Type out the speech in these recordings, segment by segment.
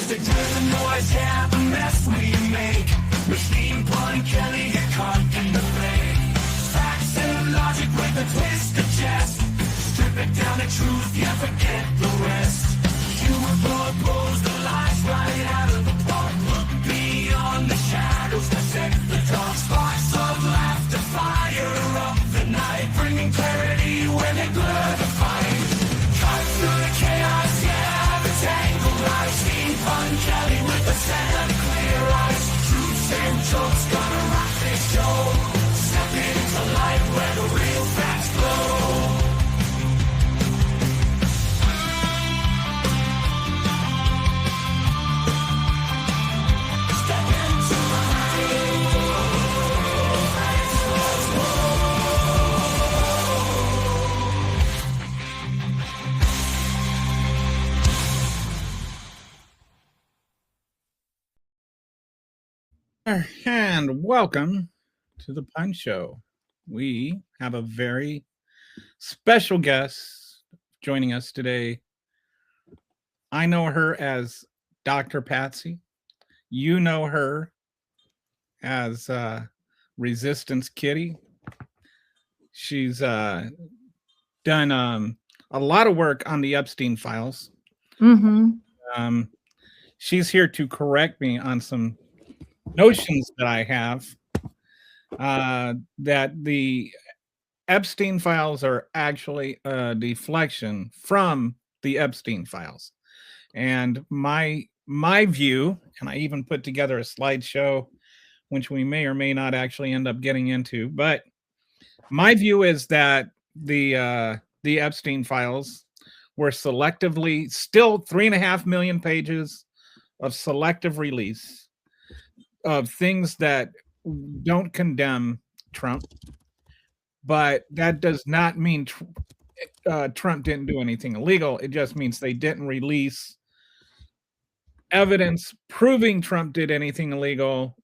Music driven noise, yeah, the mess we make. Machine pun Kelly get caught in the fake. Facts and logic with a twist of jest. Strip it down to truth, yeah, forget the rest. Humor blows the lies right out of the park. Look beyond the shadows that set the dark. Sparks of laughter fire up the night, bringing clarity when they blur the fight. Cut through the chaos, yeah, the tangled lies. Steampunk Kelly with the set of clear eyes. Truths and jokes gonna rock this show. Step into light where the real facts glow. And welcome to the Pun Show. We have a very special guest joining us today. I know her as Dr. Patsy. You know her as Resistance Kitty. She's done a lot of work on the Epstein files. She's here to correct me on some notions that I have, that the Epstein files are actually a deflection from the Epstein files. And my view, and I even put together a slideshow, which we may or may not actually end up getting into, but my view is that the Epstein files were selectively, still 3.5 million pages of selective release of things that don't condemn Trump, but that does not mean Trump didn't do anything illegal. It just means they didn't release evidence proving Trump did anything illegal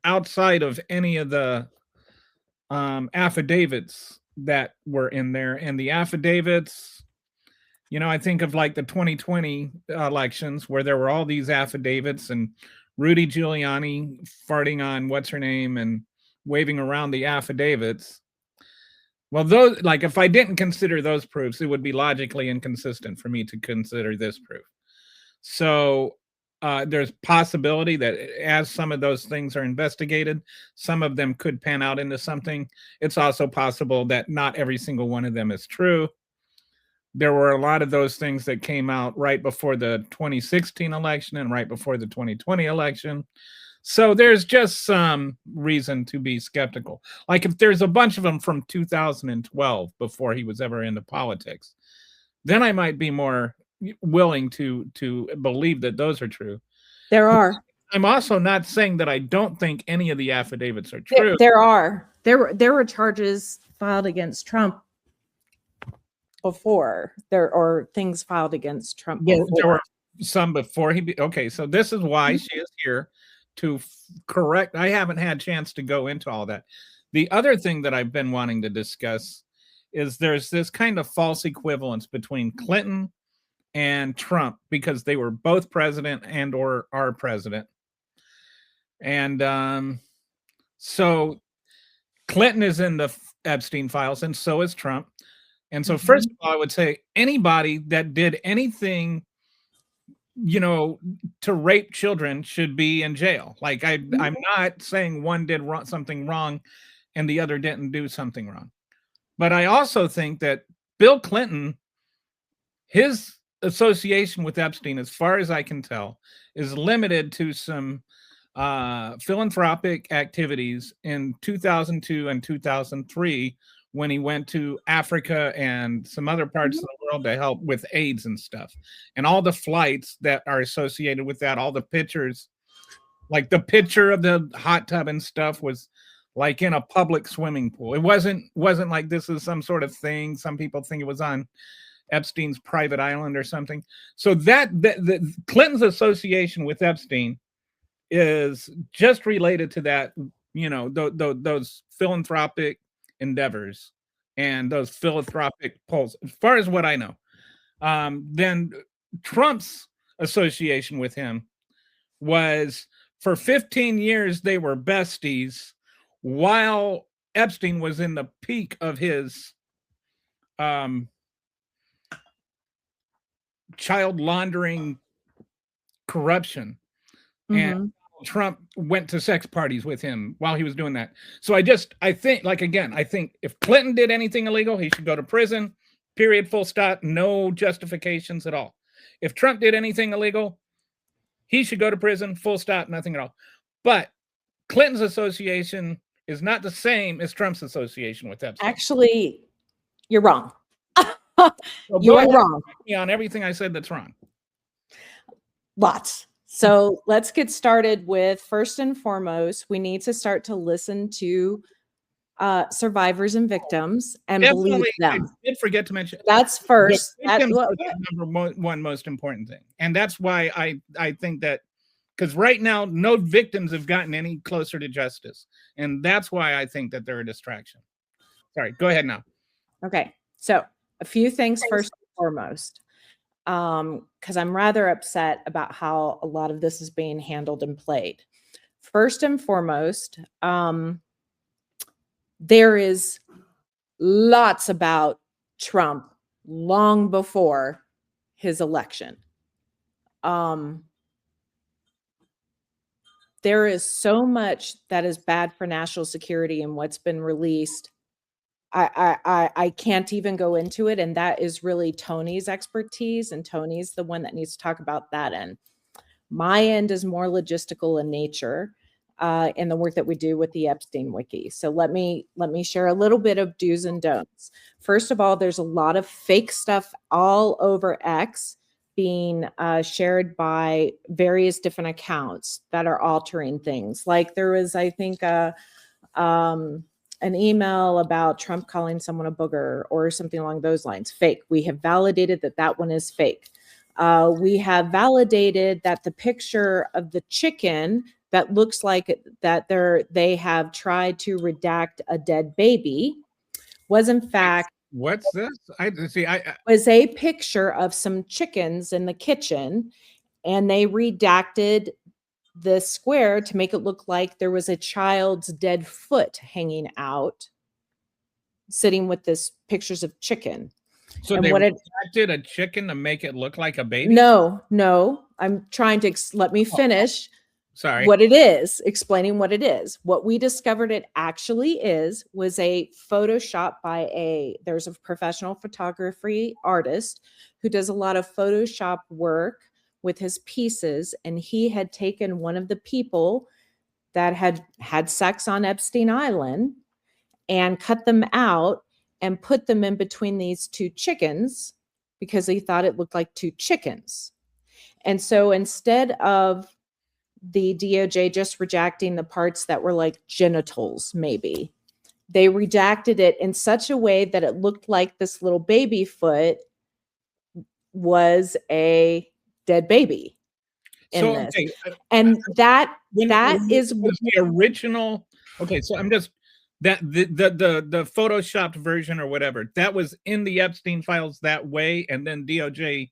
outside of any of the affidavits that were in there. And the affidavits, I think of like the 2020 elections where there were all these affidavits and Rudy Giuliani farting on what's her name and waving around the affidavits. Well, those, like, if I didn't consider those proofs, it would be logically inconsistent for me to consider this proof. So there's possibility that as some of those things are investigated, some of them could pan out into something. It's also possible that not every single one of them is true. There were a lot of those things that came out right before the 2016 election and right before the 2020 election. So there's just some reason to be skeptical. Like if there's a bunch of them from 2012 before he was ever into politics, then I might be more willing to believe that those are true. There are. I'm also not saying that I don't think any of the affidavits are true. There were charges filed against Trump before or things filed against Trump before. There were some before okay, so this is why she is here to correct. I haven't had a chance to go into all that. The other thing that I've been wanting to discuss is there's this kind of false equivalence between Clinton and Trump because they were both president and or are president. And so Clinton is in the Epstein files and so is Trump. And so first of all, I would say anybody that did anything, to rape children should be in jail. Like I'm not saying one did something wrong and the other didn't do something wrong. But I also think that Bill Clinton, his association with Epstein, as far as I can tell, is limited to some philanthropic activities in 2002 and 2003 when he went to Africa and some other parts of the world to help with AIDS and stuff. And all the flights that are associated with that, all the pictures, like the picture of the hot tub and stuff was like in a public swimming pool. It wasn't like this is some sort of thing. Some people think it was on Epstein's private island or something. So the Clinton's association with Epstein is just related to that, those philanthropic endeavors and those philanthropic polls, as far as what I know. Then Trump's association with him was for 15 years they were besties while Epstein was in the peak of his child laundering corruption. And Mhm. Trump went to sex parties with him while he was doing that. So I think, like, again, I think if Clinton did anything illegal, he should go to prison, period, full stop, no justifications at all. If Trump did anything illegal, he should go to prison, full stop, nothing at all. But Clinton's association is not the same as Trump's association with Epstein. Actually, you're wrong. So You go are ahead wrong. and correct me on everything I said that's wrong. Lots. So let's get started with, first and foremost, we need to start to listen to survivors and victims and believe Definitely, I them. did forget to mention That's the first. victims are the number one most important thing. And that's why I think that, because right now, no victims have gotten any closer to justice. And that's why I think that they're a distraction. Sorry, go ahead now. Okay. So a few things first and foremost, because I'm rather upset about how a lot of this is being handled and played. First and foremost, there is lots about Trump long before his election. There is so much that is bad for national security and what's been released. I can't even go into it, and that is really Tony's expertise, and Tony's the one that needs to talk about that end. My end is more logistical in nature, in the work that we do with the Epstein Wiki. So let me share a little bit of do's and don'ts. First of all, there's a lot of fake stuff all over X being shared by various different accounts that are altering things. Like there was, I think, an email about Trump calling someone a booger or something along those lines. Fake. We have validated that that one is fake. We have validated that the picture of the chicken that looks like that they have tried to redact a dead baby was in fact What's this? was a picture of some chickens in the kitchen, and they redacted the square to make it look like there was a child's dead foot hanging out, sitting with this pictures of chicken. So and they what it redacted a chicken to make it look like a baby? no, I'm trying to let me finish. Sorry. What it is, explaining what it is. What we discovered it actually was a Photoshop by there's a professional photography artist who does a lot of Photoshop work with his pieces, and he had taken one of the people that had sex on Epstein Island and cut them out and put them in between these two chickens because he thought it looked like two chickens. And so instead of the DOJ just rejecting the parts that were like genitals, maybe, they redacted it in such a way that it looked like this little baby foot was a dead baby in So, this. okay, And that is the original. Okay, so I'm just that the photoshopped version or whatever that was in the Epstein files that way, and then DOJ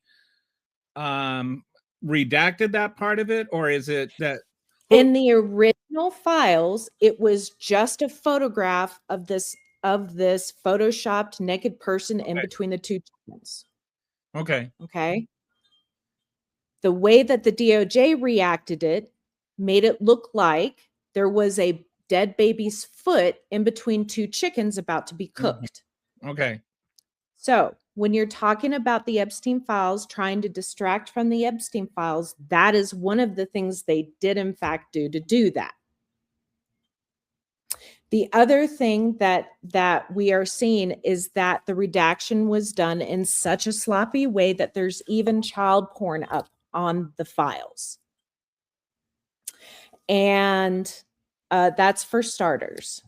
redacted that part of it, or is it that in the original files it was just a photograph of this photoshopped naked person in between the two chickens? Okay. The way that the DOJ reacted it made it look like there was a dead baby's foot in between two chickens about to be cooked. Okay. So when you're talking about the Epstein files, trying to distract from the Epstein files, that is one of the things they did in fact do to do that. The other thing that we are seeing is that the redaction was done in such a sloppy way that there's even child porn up on the files. And that's for starters.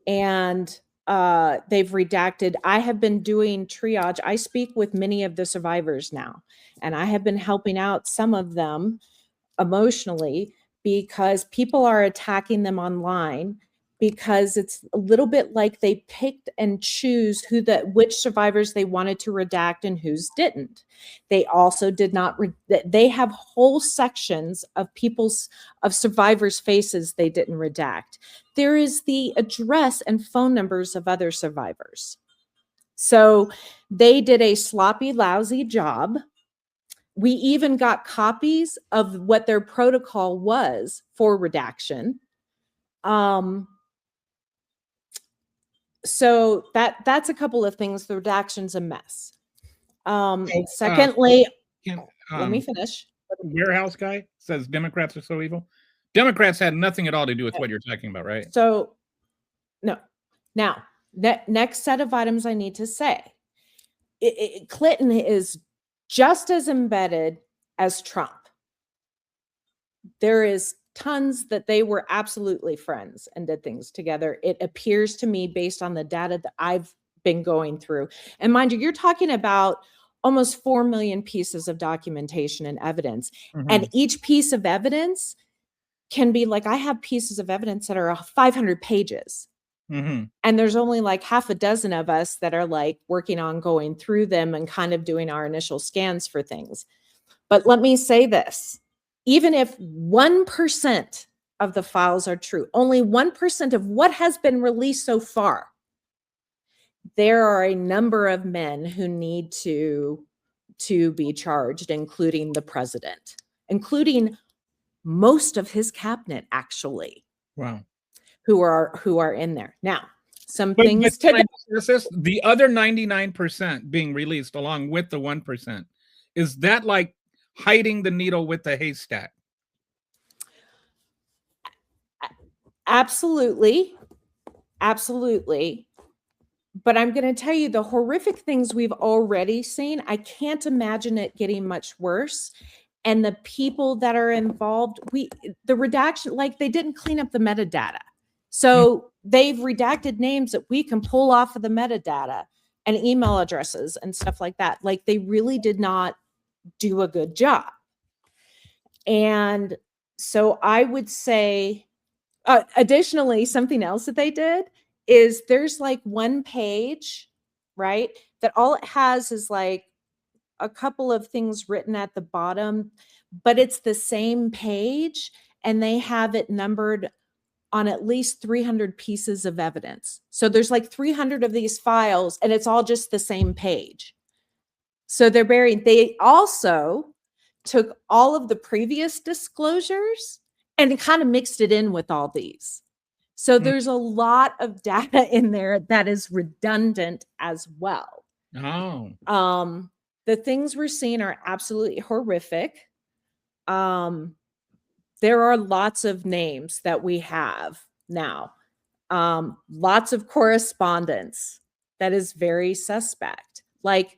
And they've redacted. I have been doing triage. I speak with many of the survivors now, and I have been helping out some of them emotionally because people are attacking them online because it's a little bit like they picked and choose which survivors they wanted to redact and whose didn't. They also did not, they have whole sections of survivors' faces they didn't redact. There is the address and phone numbers of other survivors. So they did a sloppy, lousy job. We even got copies of what their protocol was for redaction. So that's a couple of things. The redaction's a mess. Secondly, let me finish. Warehouse guy says Democrats are so evil. Democrats had nothing at all to do with what you're talking about, right? So, no. Now, next set of items I need to say. Clinton is just as embedded as Trump. There is tons that they were absolutely friends and did things together. It appears to me, based on the data that I've been going through. And mind you, you're talking about almost 4 million pieces of documentation and evidence. Mm-hmm. And each piece of evidence can be like, I have pieces of evidence that are 500 pages. Mm-hmm. And there's only like half a dozen of us that are like working on going through them and kind of doing our initial scans for things. But let me say this, even if 1% of the files are true, only 1% of what has been released so far, there are a number of men who need to be charged, including the president, including most of his cabinet, actually. Wow. Who are in there. Now, things the other 99% being released along with the 1%, is that like hiding the needle with the haystack? Absolutely. Absolutely. But I'm going to tell you the horrific things we've already seen. I can't imagine it getting much worse. And the people that are involved, the redaction, like they didn't clean up the metadata. So they've redacted names that we can pull off of the metadata and email addresses and stuff like that. Like they really did not do a good job. And so I would say, additionally, something else that they did is there's like one page, right? That all it has is like a couple of things written at the bottom, but it's the same page and they have it numbered on at least 300 pieces of evidence. So there's like 300 of these files and it's all just the same page. So they're buried. They also took all of the previous disclosures and kind of mixed it in with all these. So there's a lot of data in there that is redundant as well. Oh. The things we're seeing are absolutely horrific. There are lots of names that we have now. Lots of correspondence that is very suspect. Like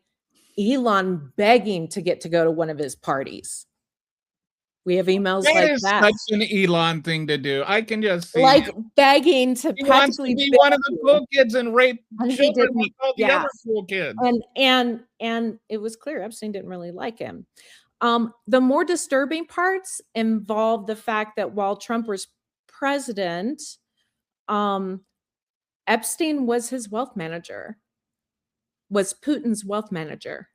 Elon begging to get to go to one of his parties. We have emails like that. Such an Elon thing to do. I can just see like begging to he wants to be one of the cool kids and rape children with all the other cool kids. And it was clear Epstein didn't really like him. The more disturbing parts involve the fact that while Trump was president, Epstein was his wealth manager, was Putin's wealth manager.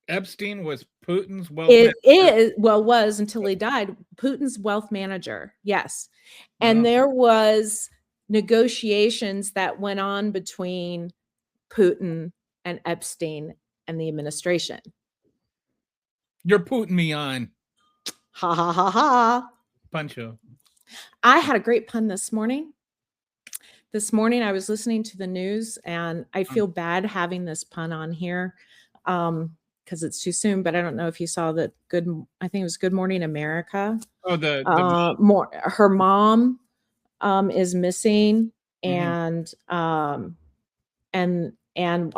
Epstein was Putin's wealth manager? Was until he died, Putin's wealth manager, yes. And there was negotiations that went on between Putin and Epstein and the administration. You're putting me on. Ha ha ha ha. Pancho. I had a great pun this morning. This morning I was listening to the news and I feel bad having this pun on here because it's too soon, but I don't know if you saw that I think it was Good Morning America. Oh, her mom is missing and I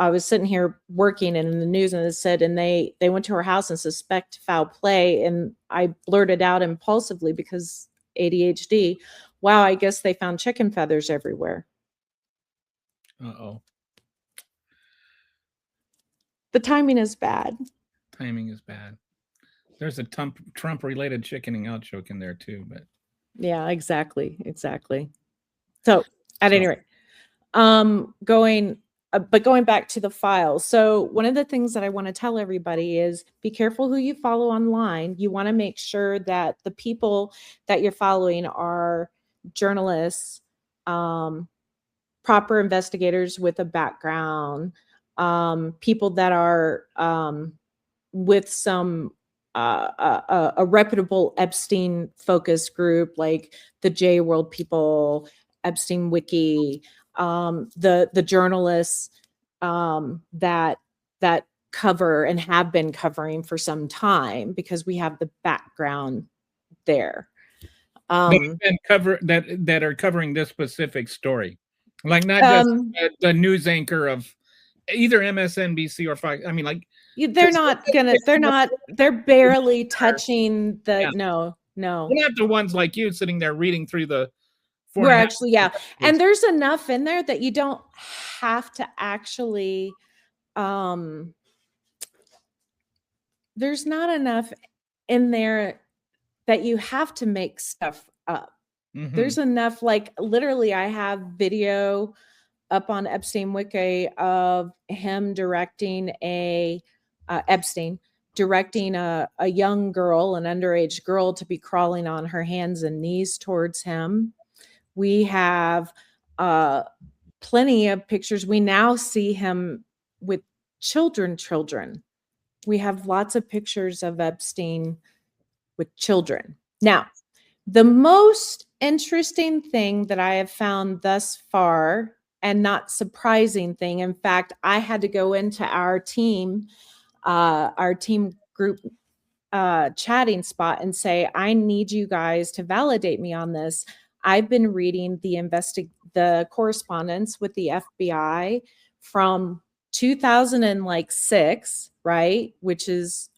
was sitting here working and in the news and it said, and they went to her house and suspect foul play. And I blurted out impulsively because ADHD, wow, I guess they found chicken feathers everywhere. Uh-oh. The timing is bad. Timing is bad. There's a Trump related chickening out joke in there too, but yeah, exactly. So at any rate, going back to the files. So one of the things that I want to tell everybody is be careful who you follow online. You want to make sure that the people that you're following are journalists, proper investigators with a background, people that are with some a reputable Epstein focus group like the J World people, Epstein Wiki, the journalists that cover and have been covering for some time because we have the background there. That are covering this specific story, like not just the news anchor of either MSNBC or Fox. I mean, like they're barely touching the yeah. no. We're not the ones like you sitting there reading through the. We're actually, yeah. And there's enough in there that you don't have to actually, there's not enough in there that you have to make stuff up. Mm-hmm. There's enough, like literally I have video up on Epstein Wiki of him directing Epstein directing a young girl, an underage girl, to be crawling on her hands and knees towards him. We have plenty of pictures. We now see him with children. We have lots of pictures of Epstein with children. Now, the most interesting thing that I have found thus far, and not surprising thing, in fact, I had to go into our team group chatting spot and say, I need you guys to validate me on this. I've been reading the correspondence with the FBI from 2006, right? Which is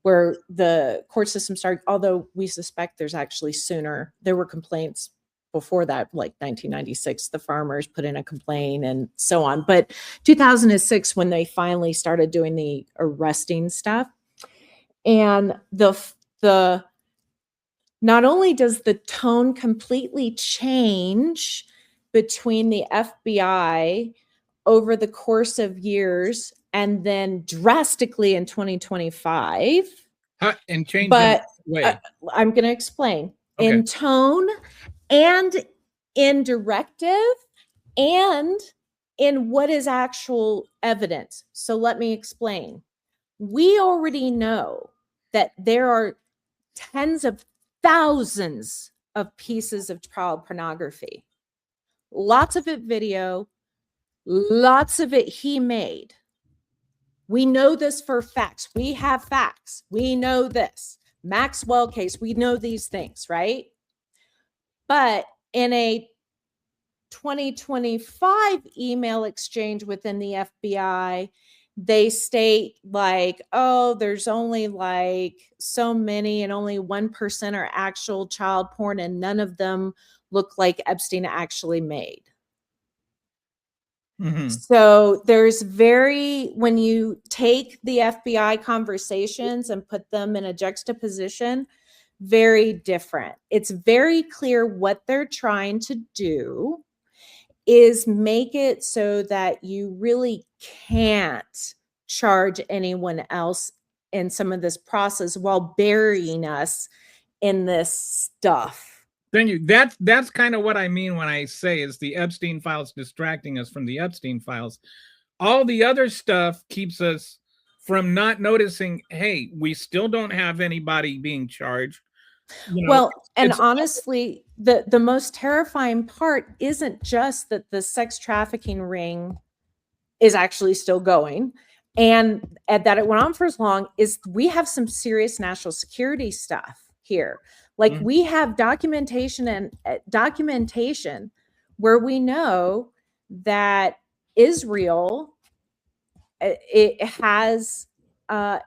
where the court system started, although we suspect there's actually sooner. There were complaints before that, like 1996, the farmers put in a complaint and so on. But 2006, when they finally started doing the arresting stuff, and the not only does the tone completely change between the FBI over the course of years and then drastically in 2025. And change. But I'm going to explain. Okay. In tone and in directive and in what is actual evidence. So let me explain. We already know that there are tens of thousands of pieces of child pornography. Lots of it video, lots of it he made. We know this for facts. We have facts. We know this. Maxwell case, we know these things, right? But in a 2025 email exchange within the FBI, they state like, oh, there's only like so many and only 1% are actual child porn and none of them look like Epstein actually made. Mm-hmm. So there's when you take the FBI conversations and put them in a juxtaposition, very different. It's very clear what they're trying to do is make it so that you really can't charge anyone else in some of this process while burying us in this stuff. That's kind of what I mean when I say is the Epstein files distracting us from the Epstein files. All the other stuff keeps us from not noticing, hey, we still don't have anybody being charged. Well, and honestly, the most terrifying part isn't just that the sex trafficking ring is actually still going and that it went on for as long, is we have some serious national security stuff here. Like we have documentation where we know that Israel, it has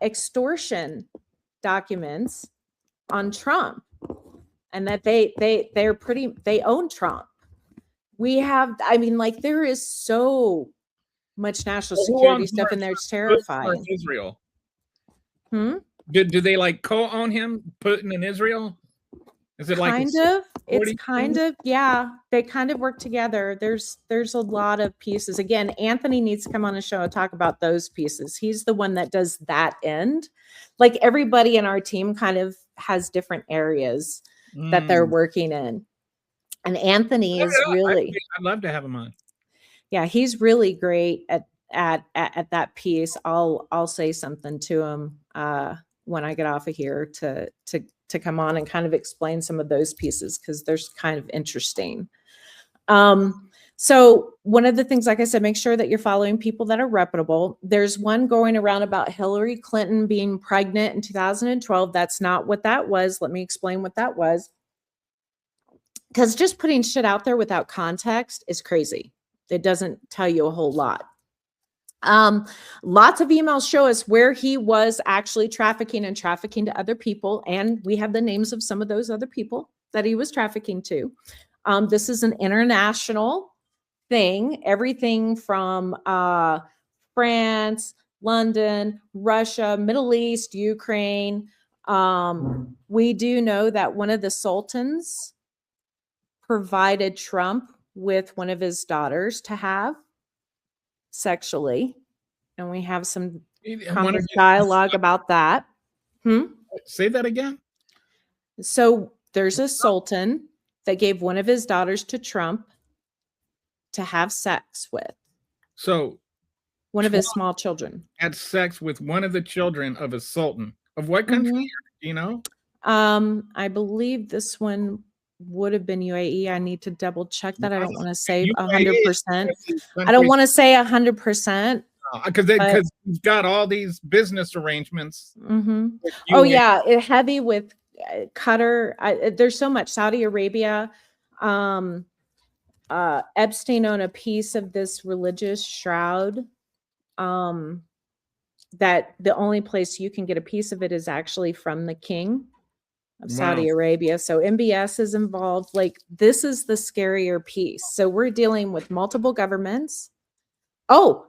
extortion documents on Trump, and that they own Trump. We have, I mean, like there is so much national security stuff in there. It's terrifying. Israel. Do they like co-own him, Putin in Israel? Is it like Kind of. It's 40 kind of, yeah. They kind of work together. There's a lot of pieces. Again, Anthony needs to come on the show and talk about those pieces. He's the one that does that end. Like everybody in our team kind of has different areas that they're working in. And Anthony is really, I'd love to have him on. yeah, he's really great at that piece. I'll say something to him when I get off of here to come on and kind of explain some of those pieces because they're kind of interesting. So one of the things, like I said, make sure that you're following people that are reputable. There's one going around about Hillary Clinton being pregnant in 2012. That's not what that was. Let me explain what that was. Because just putting shit out there without context is crazy. It doesn't tell you a whole lot. Lots of emails show us where he was actually trafficking to other people. And we have the names of some of those other people that he was trafficking to. This is an international thing, everything from France, London, Russia, Middle East, Ukraine. We do know that one of the sultans provided Trump with one of his daughters to have sexually, and we have some dialogue about that. Say that again. So there's a sultan that gave one of his daughters to Trump to have sex with. So one of his small children had sex with one of the children of a sultan. Of what country? Do you know? I believe this one would have been UAE. I need to double check that. I don't want to say 100%. I don't want to say 100%. Because he's got all these business arrangements. Oh yeah, heavy with Qatar. There's so much. Saudi Arabia. Epstein owned a piece of this religious shroud. That the only place you can get a piece of it is actually from the king of Saudi Arabia. So MBS is involved. Like this is the scarier piece. So we're dealing with multiple governments. It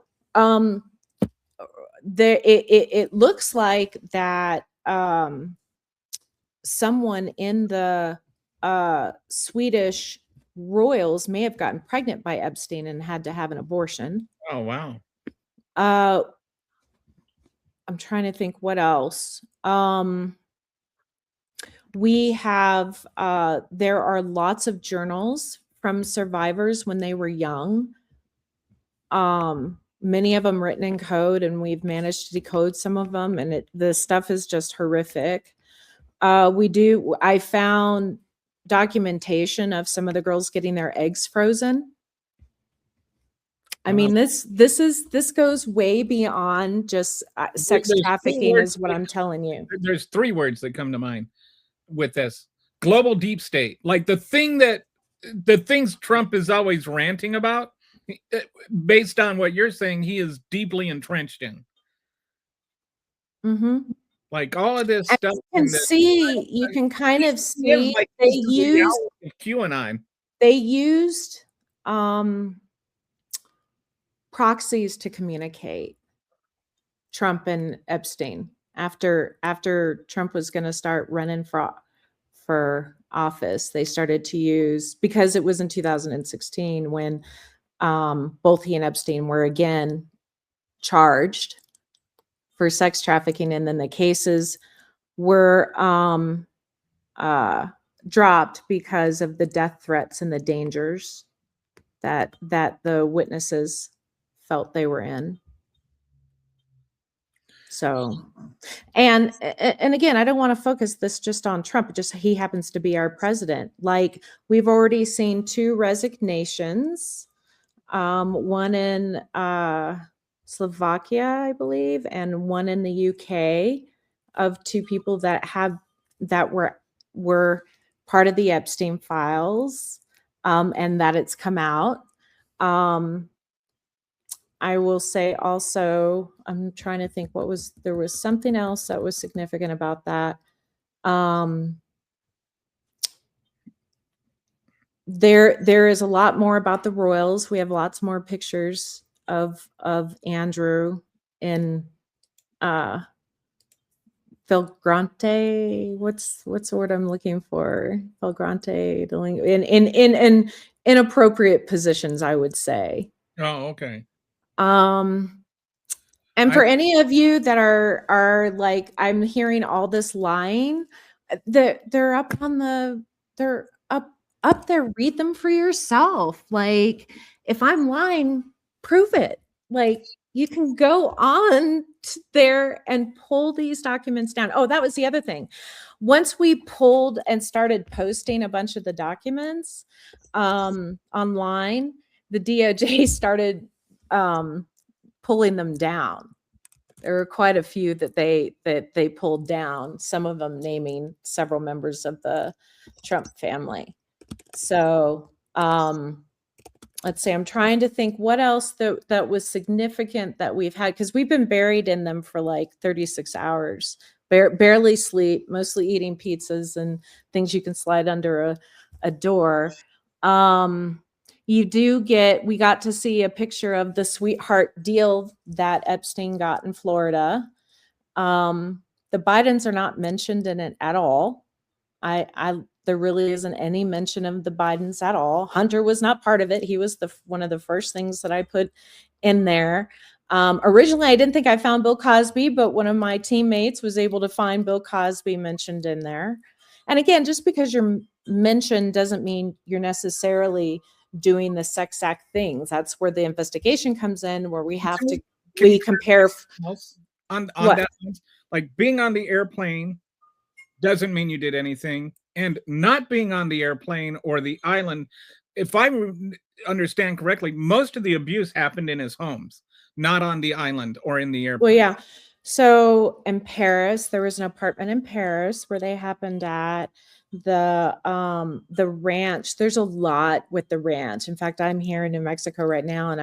looks like that someone in the Swedish royals may have gotten pregnant by Epstein and had to have an abortion. Oh wow. I'm trying to think what else. We have there are lots of journals from survivors when they were young. Many of them written in code, and we've managed to decode some of them, and the stuff is just horrific. I found documentation of some of the girls getting their eggs frozen. I mean, this goes way beyond just sex trafficking is what I'm telling you. There's 3 words that come to mind with this. Global deep state. Like the things Trump is always ranting about, based on what you're saying, he is deeply entrenched in. Like all of this stuff. You can kind of see they used QAnon. They used proxies to communicate. Trump and Epstein after Trump was going to start running for office, they started to use, because it was in 2016 when both he and Epstein were again charged for sex trafficking, and then the cases were dropped because of the death threats and the dangers that the witnesses felt they were in. So, and again, I don't want to focus this just on Trump, just he happens to be our president. Like we've already seen 2 resignations, one in Slovakia, I believe, and one in the UK, of 2 people that were part of the Epstein files, and that it's come out. I will say also, I'm trying to think there was something else that was significant about that. There is a lot more about the royals. We have lots more pictures of Andrew in flagrante, what's the word I'm looking for? Flagrante in inappropriate positions, I would say. Oh, okay. And I for any of you that are like, I'm hearing all this lying, they're up on the they're up there. Read them for yourself. Like, if I'm lying, prove it. Like, you can go on there and pull these documents down. Oh, that was the other thing. Once we pulled and started posting a bunch of the documents online, the DOJ started pulling them down. There were quite a few that they pulled down, some of them naming several members of the Trump family. So let's see, I'm trying to think what else that was significant that we've had, because we've been buried in them for like 36 hours, barely sleep, mostly eating pizzas and things you can slide under a door. We got to see a picture of the sweetheart deal that Epstein got in Florida. The Bidens are not mentioned in it at all. There really isn't any mention of the Bidens at all. Hunter was not part of it. He was one of the first things that I put in there. Originally, I didn't think I found Bill Cosby, but one of my teammates was able to find Bill Cosby mentioned in there. And again, just because you're mentioned doesn't mean you're necessarily doing the sex act things. That's where the investigation comes in, where we have to compare on that. Like, being on the airplane doesn't mean you did anything, and not being on the airplane or the island, if I understand correctly, most of the abuse happened in his homes, not on the island or in the airplane. Well, yeah. So in Paris, there was an apartment in Paris where they happened at. The ranch, there's a lot with the ranch. In fact, I'm here in New Mexico right now, and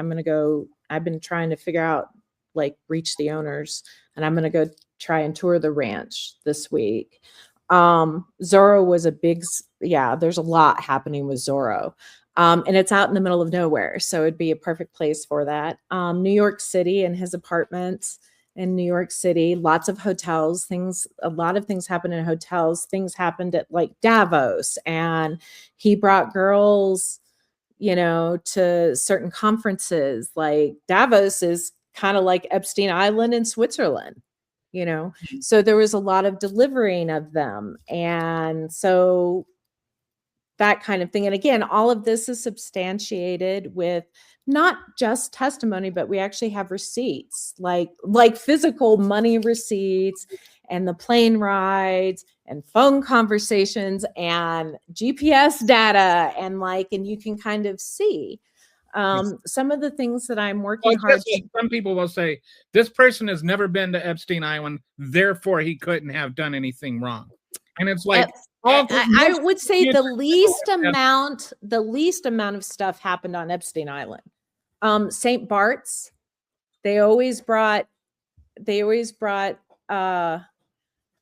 I've been trying to figure out, like, reach the owners, and I'm going to go try and tour the ranch this week. Zorro was there's a lot happening with Zorro. And it's out in the middle of nowhere, so it'd be a perfect place for that. New York City and his apartments in New York City, lots of hotels, a lot of things happened in hotels. Things happened at like Davos, and he brought girls, to certain conferences. Like, Davos is kind of like Epstein Island in Switzerland, so there was a lot of delivering of them. And so that kind of thing. And again, all of this is substantiated with not just testimony, but we actually have receipts, like physical money receipts, and the plane rides and phone conversations and GPS data. And you can kind of see some of the things that I'm working hard to. Some people will say, this person has never been to Epstein Island, therefore he couldn't have done anything wrong. And it's like, I would say the least amount of stuff happened on Epstein Island. St. Bart's, they always brought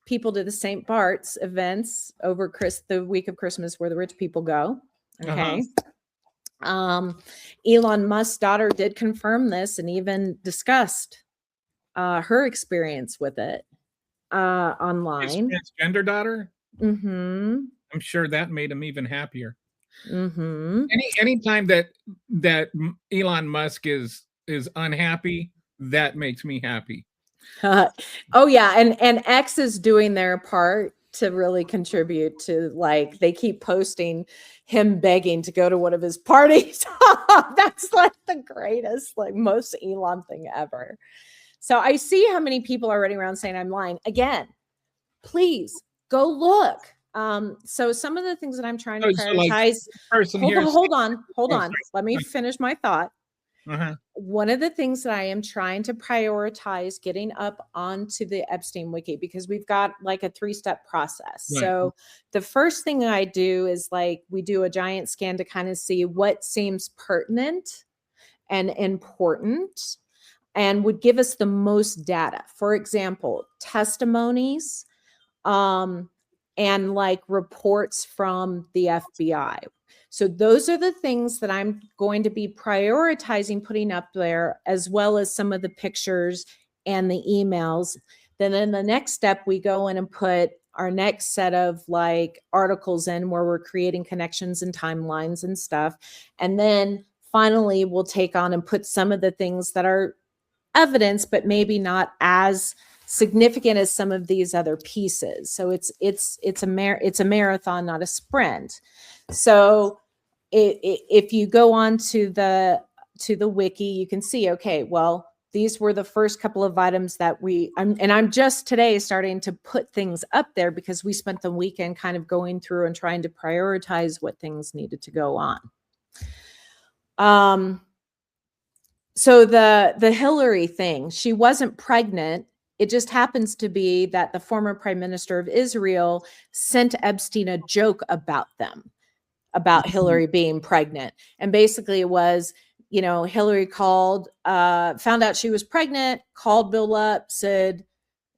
people to the St. Bart's events over the week of Christmas, where the rich people go. Okay. Elon Musk's daughter did confirm this and even discussed her experience with it online. His transgender daughter? Mm-hmm. I'm sure that made him even happier. Mm-hmm. Anytime that Elon Musk is unhappy, that makes me happy. Oh yeah, and X is doing their part to really contribute to, like, they keep posting him begging to go to one of his parties. That's like the greatest, like, most Elon thing ever. So I see how many people are running around saying I'm lying. Again, please go look. So some of the things that I'm trying to prioritize. Hold on. Let me finish my thought. One of the things that I am trying to prioritize getting up onto the Epstein Wiki, because we've got like a 3-step process. Right. So the first thing I do is, like, we do a giant scan to kind of see what seems pertinent and important and would give us the most data. For example, testimonies, and like reports from the FBI. So those are the things that I'm going to be prioritizing putting up there, as well as some of the pictures and the emails. Then in the next step, we go in and put our next set of like articles in where we're creating connections and timelines and stuff. And then finally, we'll take on and put some of the things that are evidence, but maybe not as significant as some of these other pieces. So it's a marathon, not a sprint. So if you go on to the wiki, you can see, okay, well, these were the first couple of items that I'm just today starting to put things up there because we spent the weekend kind of going through and trying to prioritize what things needed to go on. So the Hillary thing, she wasn't pregnant. It just happens to be that the former prime minister of Israel sent Epstein a joke about them, about Hillary being pregnant. And basically it was, Hillary called, found out she was pregnant, called Bill up, said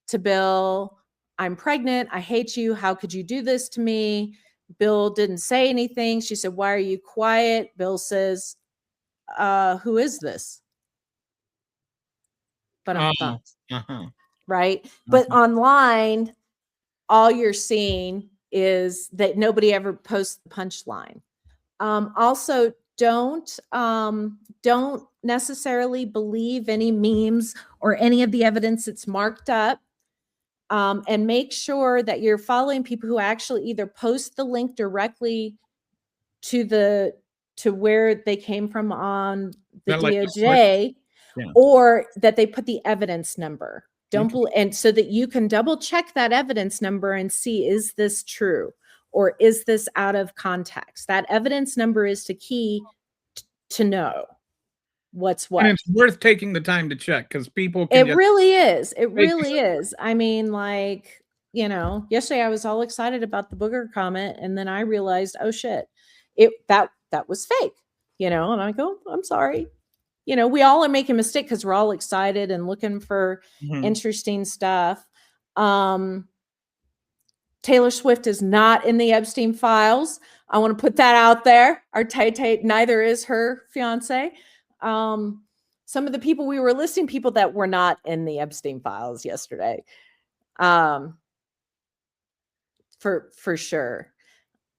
to Bill, I'm pregnant. I hate you. How could you do this to me? Bill didn't say anything. She said, why are you quiet? Bill says, who is this? But right. But online, all you're seeing is that nobody ever posts the punchline. Also, don't necessarily believe any memes or any of the evidence that's marked up. And make sure that you're following people who actually either post the link directly to where they came from on the DOJ, or that they put the evidence number. And so that you can double check that evidence number and see, is this true or is this out of context? That evidence number is the key to know what's what. And it's worth taking the time to check because people can really is. It really is. I mean, like, yesterday I was all excited about the booger comment, and then I realized, oh shit, that was fake, and I go, I'm sorry. We all are making mistakes because we're all excited and looking for interesting stuff. Taylor Swift is not in the Epstein files. I want to put that out there. Our Tay, neither is her fiance. Some of the people we were listing, people that were not in the Epstein files yesterday. For sure.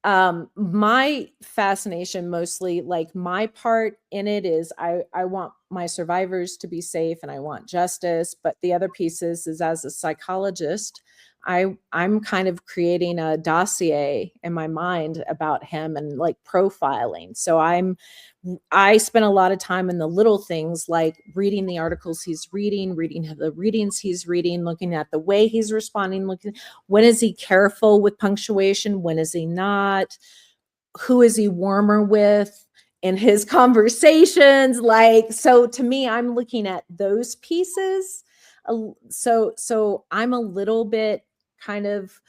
My fascination, mostly like my part in it, is I want my survivors to be safe and I want justice. But the other piece is as a psychologist, I'm kind of creating a dossier in my mind about him and like profiling. So I spend a lot of time in the little things, like reading the articles he's reading the readings he's reading, looking at the way he's responding, when is he careful with punctuation, when is he not, who is he warmer with in his conversations. Like, so to me, I'm looking at those pieces. So I'm a little bit kind of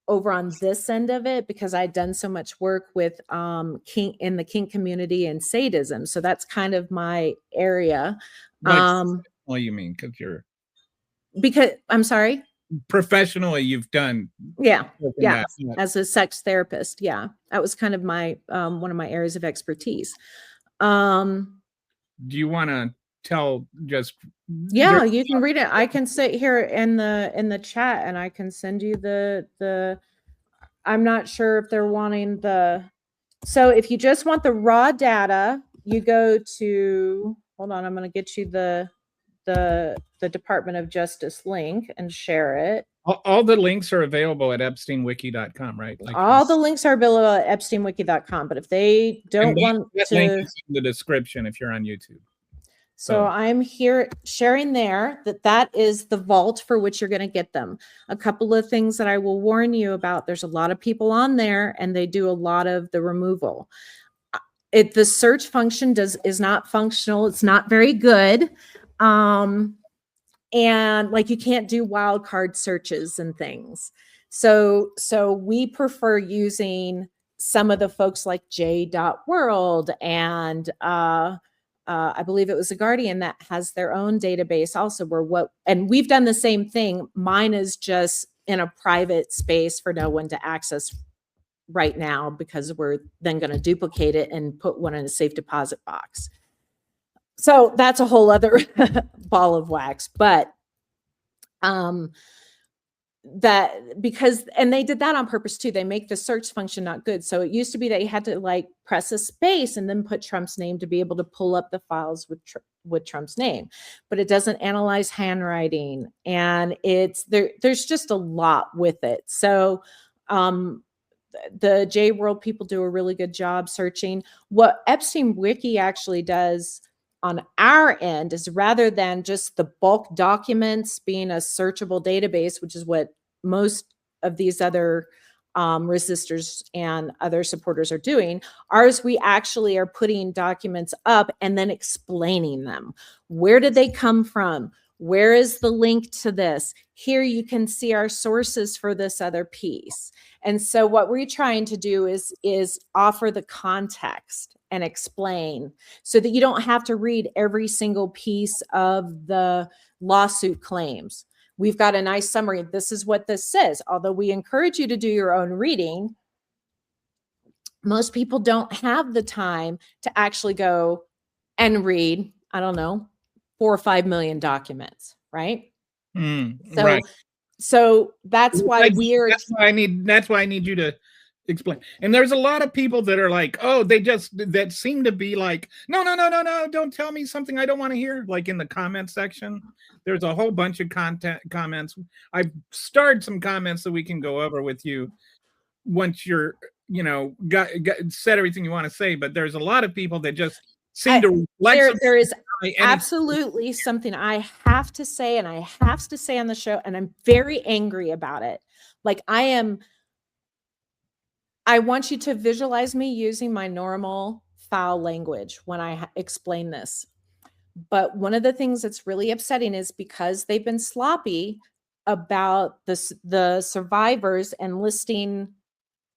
over on this end of it because I'd done so much work with kink in the kink community and sadism. So that's kind of my area. Well, you mean because I'm sorry? Professionally, you've done. Yeah. As a sex therapist. Yeah. That was kind of my, one of my areas of expertise. Do you want to tell just? Yeah, you can read it. I can sit here in the chat and I can send you the I'm not sure if they're wanting so if you just want the raw data, you go to, hold on, I'm going to get you the Department of Justice link and share it. All the links are available at epsteinwiki.com, right? All the links are available at epsteinwiki.com, but if they don't want to, link is in the description if you're on YouTube. So I'm here sharing there that is the vault for which you're going to get them. A couple of things that I will warn you about. There's a lot of people on there and they do a lot of the removal. The search function is not functional. It's not very good. And like you can't do wildcard searches and things. So we prefer using some of the folks like J.World and I believe it was The Guardian that has their own database also and we've done the same thing. Mine is just in a private space for no one to access right now because we're then going to duplicate it and put one in a safe deposit box. So that's a whole other ball of wax. But That because and they did that on purpose too. They make the search function not good. So it used to be that you had to like press a space and then put Trump's name to be able to pull up the files with Trump's name, but it doesn't analyze handwriting, and there's just a lot with it. So the J World people do a really good job searching. What Epstein Wiki actually does on our end is, rather than just the bulk documents being a searchable database, which is what most of these other resistors and other supporters are doing, ours, we actually are putting documents up and then explaining them. Where did they come from? Where is the link to this? Here you can see our sources for this other piece. And so what we're trying to do is offer the context and explain, so that you don't have to read every single piece of the lawsuit claims. We've got a nice summary. This is what this says. Although we encourage you to do your own reading, most people don't have the time to actually go and read, I don't know, 4 or 5 million documents, right? Right. So that's why that's why I need you to explain. And there's a lot of people that are like, oh, that seem to be like, no, don't tell me something I don't want to hear. Like in the comment section, there's a whole bunch of comments. I've started some comments that we can go over with you once you're, got said everything you want to say. But there's a lot of people that just seem to like. There is absolutely something I have to say, and I have to say on the show, and I'm very angry about it. Like I want you to visualize me using my normal foul language when I explain this. But one of the things that's really upsetting is because they've been sloppy about the survivors and listing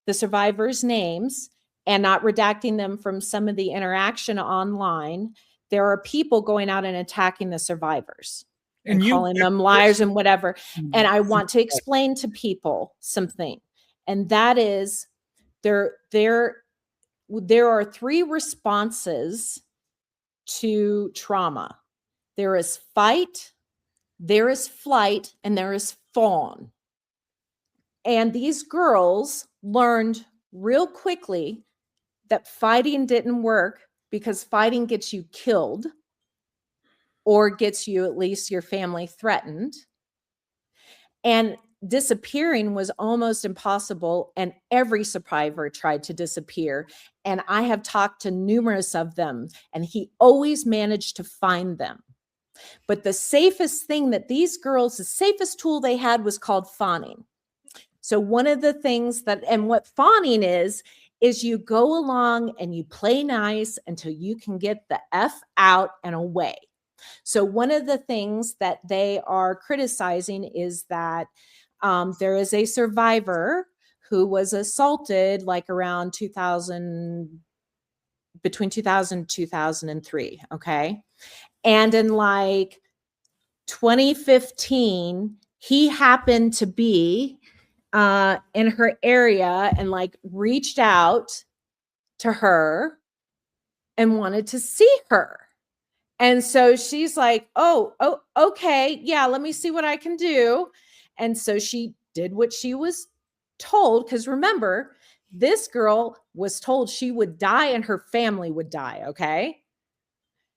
the survivors' names and not redacting them from some of the interaction online, there are people going out and attacking the survivors and calling them liars and whatever. And I want to explain to people something, and that is there are 3 responses to trauma. There is fight, there is flight, and there is fawn. And these girls learned real quickly that fighting didn't work, because fighting gets you killed or gets you, at least your family, threatened. And disappearing was almost impossible, and every survivor tried to disappear. And I have talked to numerous of them, and he always managed to find them. But the safest thing that these girls, the safest tool they had was called fawning. So one of the things and what fawning is you go along and you play nice until you can get the F out and away. So one of the things that they are criticizing is that there is a survivor who was assaulted like around between 2000 and 2003. Okay. And in like 2015, he happened to be in her area and like reached out to her and wanted to see her. And so she's like, oh, okay. Yeah, let me see what I can do. And so she did what she was told. Because remember, this girl was told she would die and her family would die. Okay.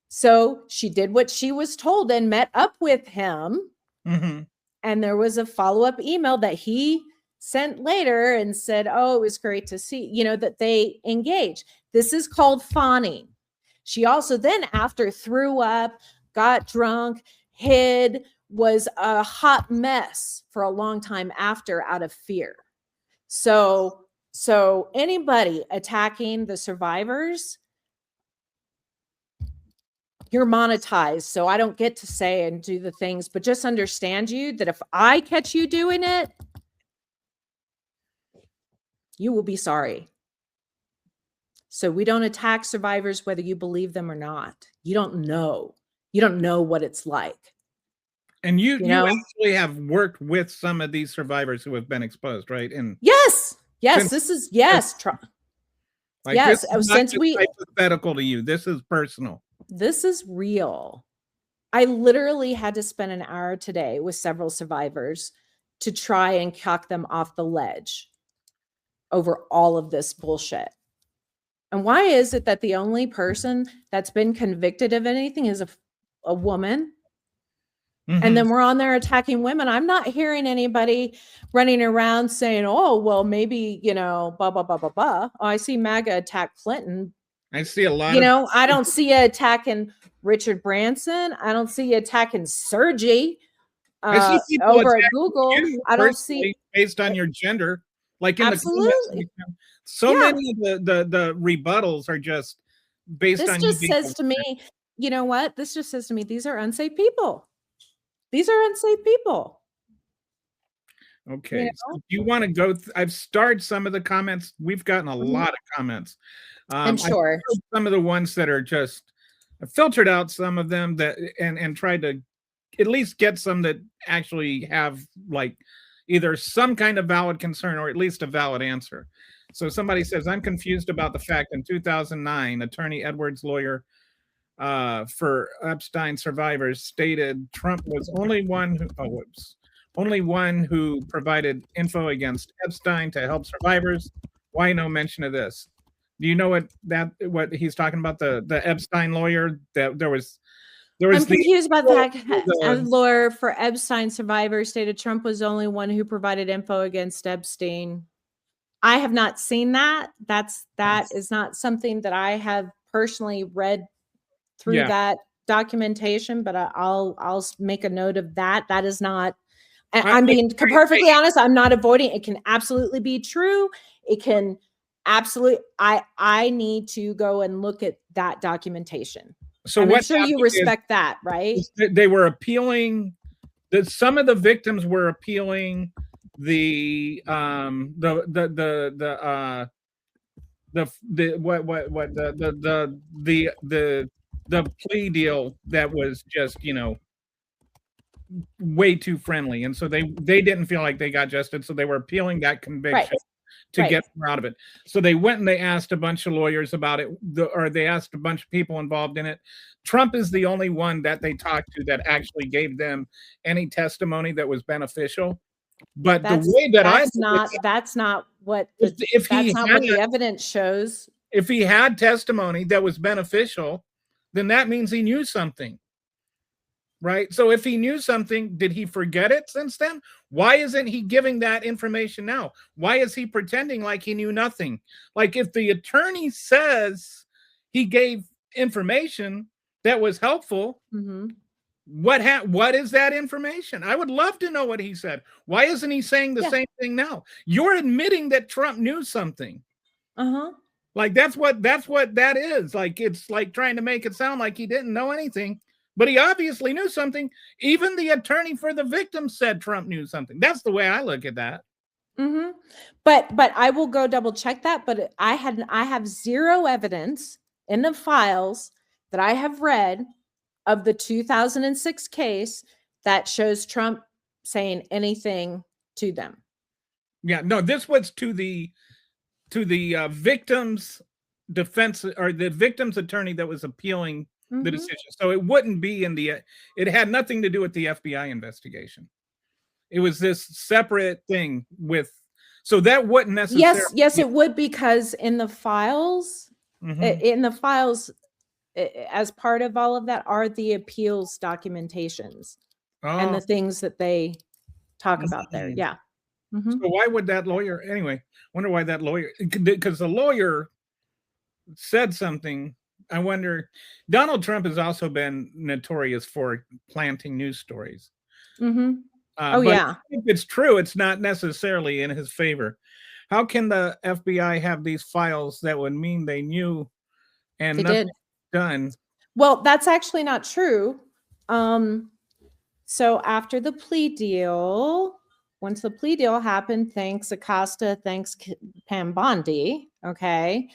So she did what she was told and met up with him. Mm-hmm. And there was a follow-up email that he sent later and said, oh, it was great to see, that they engaged. This is called fawning. She also then, after, threw up, got drunk, hid, was a hot mess for a long time after, out of fear. So anybody attacking the survivors, you're monetized. So I don't get to say and do the things, but just understand that if I catch you doing it, you will be sorry. So we don't attack survivors whether you believe them or not. You don't know. You don't know what it's like. And you actually have worked with some of these survivors who have been exposed, right? And yes, this is yes. Like, yes, this is since we hypothetical to you, this is personal. This is real. I literally had to spend an hour today with several survivors to try and talk them off the ledge over all of this bullshit. And why is it that the only person that's been convicted of anything is a woman? And then we're on there attacking women. I'm not hearing anybody running around saying, oh, well, maybe, blah, blah, blah, blah, blah. Oh, I see MAGA attack Clinton. I see a lot of, I don't see you attacking Richard Branson. I don't see you attacking Sergey I see people over at attacking Google. you I don't personally see. based on your gender, like in Absolutely. the comments. So many of the rebuttals are just based This on just you being says to me, you know what? This just says to me, these are unsafe people. These are unsafe people. okay. So do you want to go? I've starred some of the comments. We've gotten a lot of comments. I'm sure. Some of the ones that are just I filtered out some of them that and tried to at least get some that actually have like either some kind of valid concern or at least a valid answer. So somebody says, I'm confused about the fact in 2009, attorney Edwards' lawyer for Epstein survivors stated Trump was only one who provided info against Epstein to help survivors. Why no mention of this? Do you know what he's talking about? The Epstein lawyer that there was I'm confused about the fact a lawyer for Epstein survivors stated Trump was the only one who provided info against Epstein. I have not seen that. That is not something that I have personally read through that documentation, but I'll make a note of that. That is not. I'm being perfectly honest. I'm not avoiding. It can absolutely be true. It can absolutely. I need to go and look at that documentation. So I'm sure you respect that, right? They were appealing. Some of the victims were appealing the plea deal that was just way too friendly, and so they didn't feel like they got justice, so they were appealing that conviction to get more out of it. So they went and they asked a bunch of lawyers about it, or they asked a bunch of people involved in it. Trump is the only one that they talked to that actually gave them any testimony that was beneficial. But the way that that's not what the evidence shows. If he had testimony that was beneficial, then that means he knew something. Right? So if he knew something, did he forget it since then? Why isn't he giving that information now? Why is he pretending like he knew nothing? Like if the attorney says he gave information that was helpful, what is that information? I would love to know what he said. Why isn't he saying the same thing now? You're admitting that Trump knew something. Like that's what that is. Like it's like trying to make it sound like he didn't know anything. But he obviously knew something. Even the attorney for the victim said Trump knew something. That's the way I look at that. But I will go double check that. But I have zero evidence in the files that I have read of the 2006 case that shows Trump saying anything to them. Yeah, no, this was to the victim's defense or the victim's attorney that was appealing the decision. So it wouldn't be it had nothing to do with the FBI investigation. It was this separate thing so that wouldn't necessarily. Yes, it would, because in the files, as part of all of that are the appeals documentations and the things that they talk about there. Yeah. So why would that lawyer, anyway, wonder why that lawyer, because the lawyer said something. I wonder, Donald Trump has also been notorious for planting news stories. But if it's true, it's not necessarily in his favor. How can the FBI have these files that would mean they knew and nothing done? Well, that's actually not true. So after the plea deal, once the plea deal happened, thanks Acosta, thanks Pam Bondi, okay,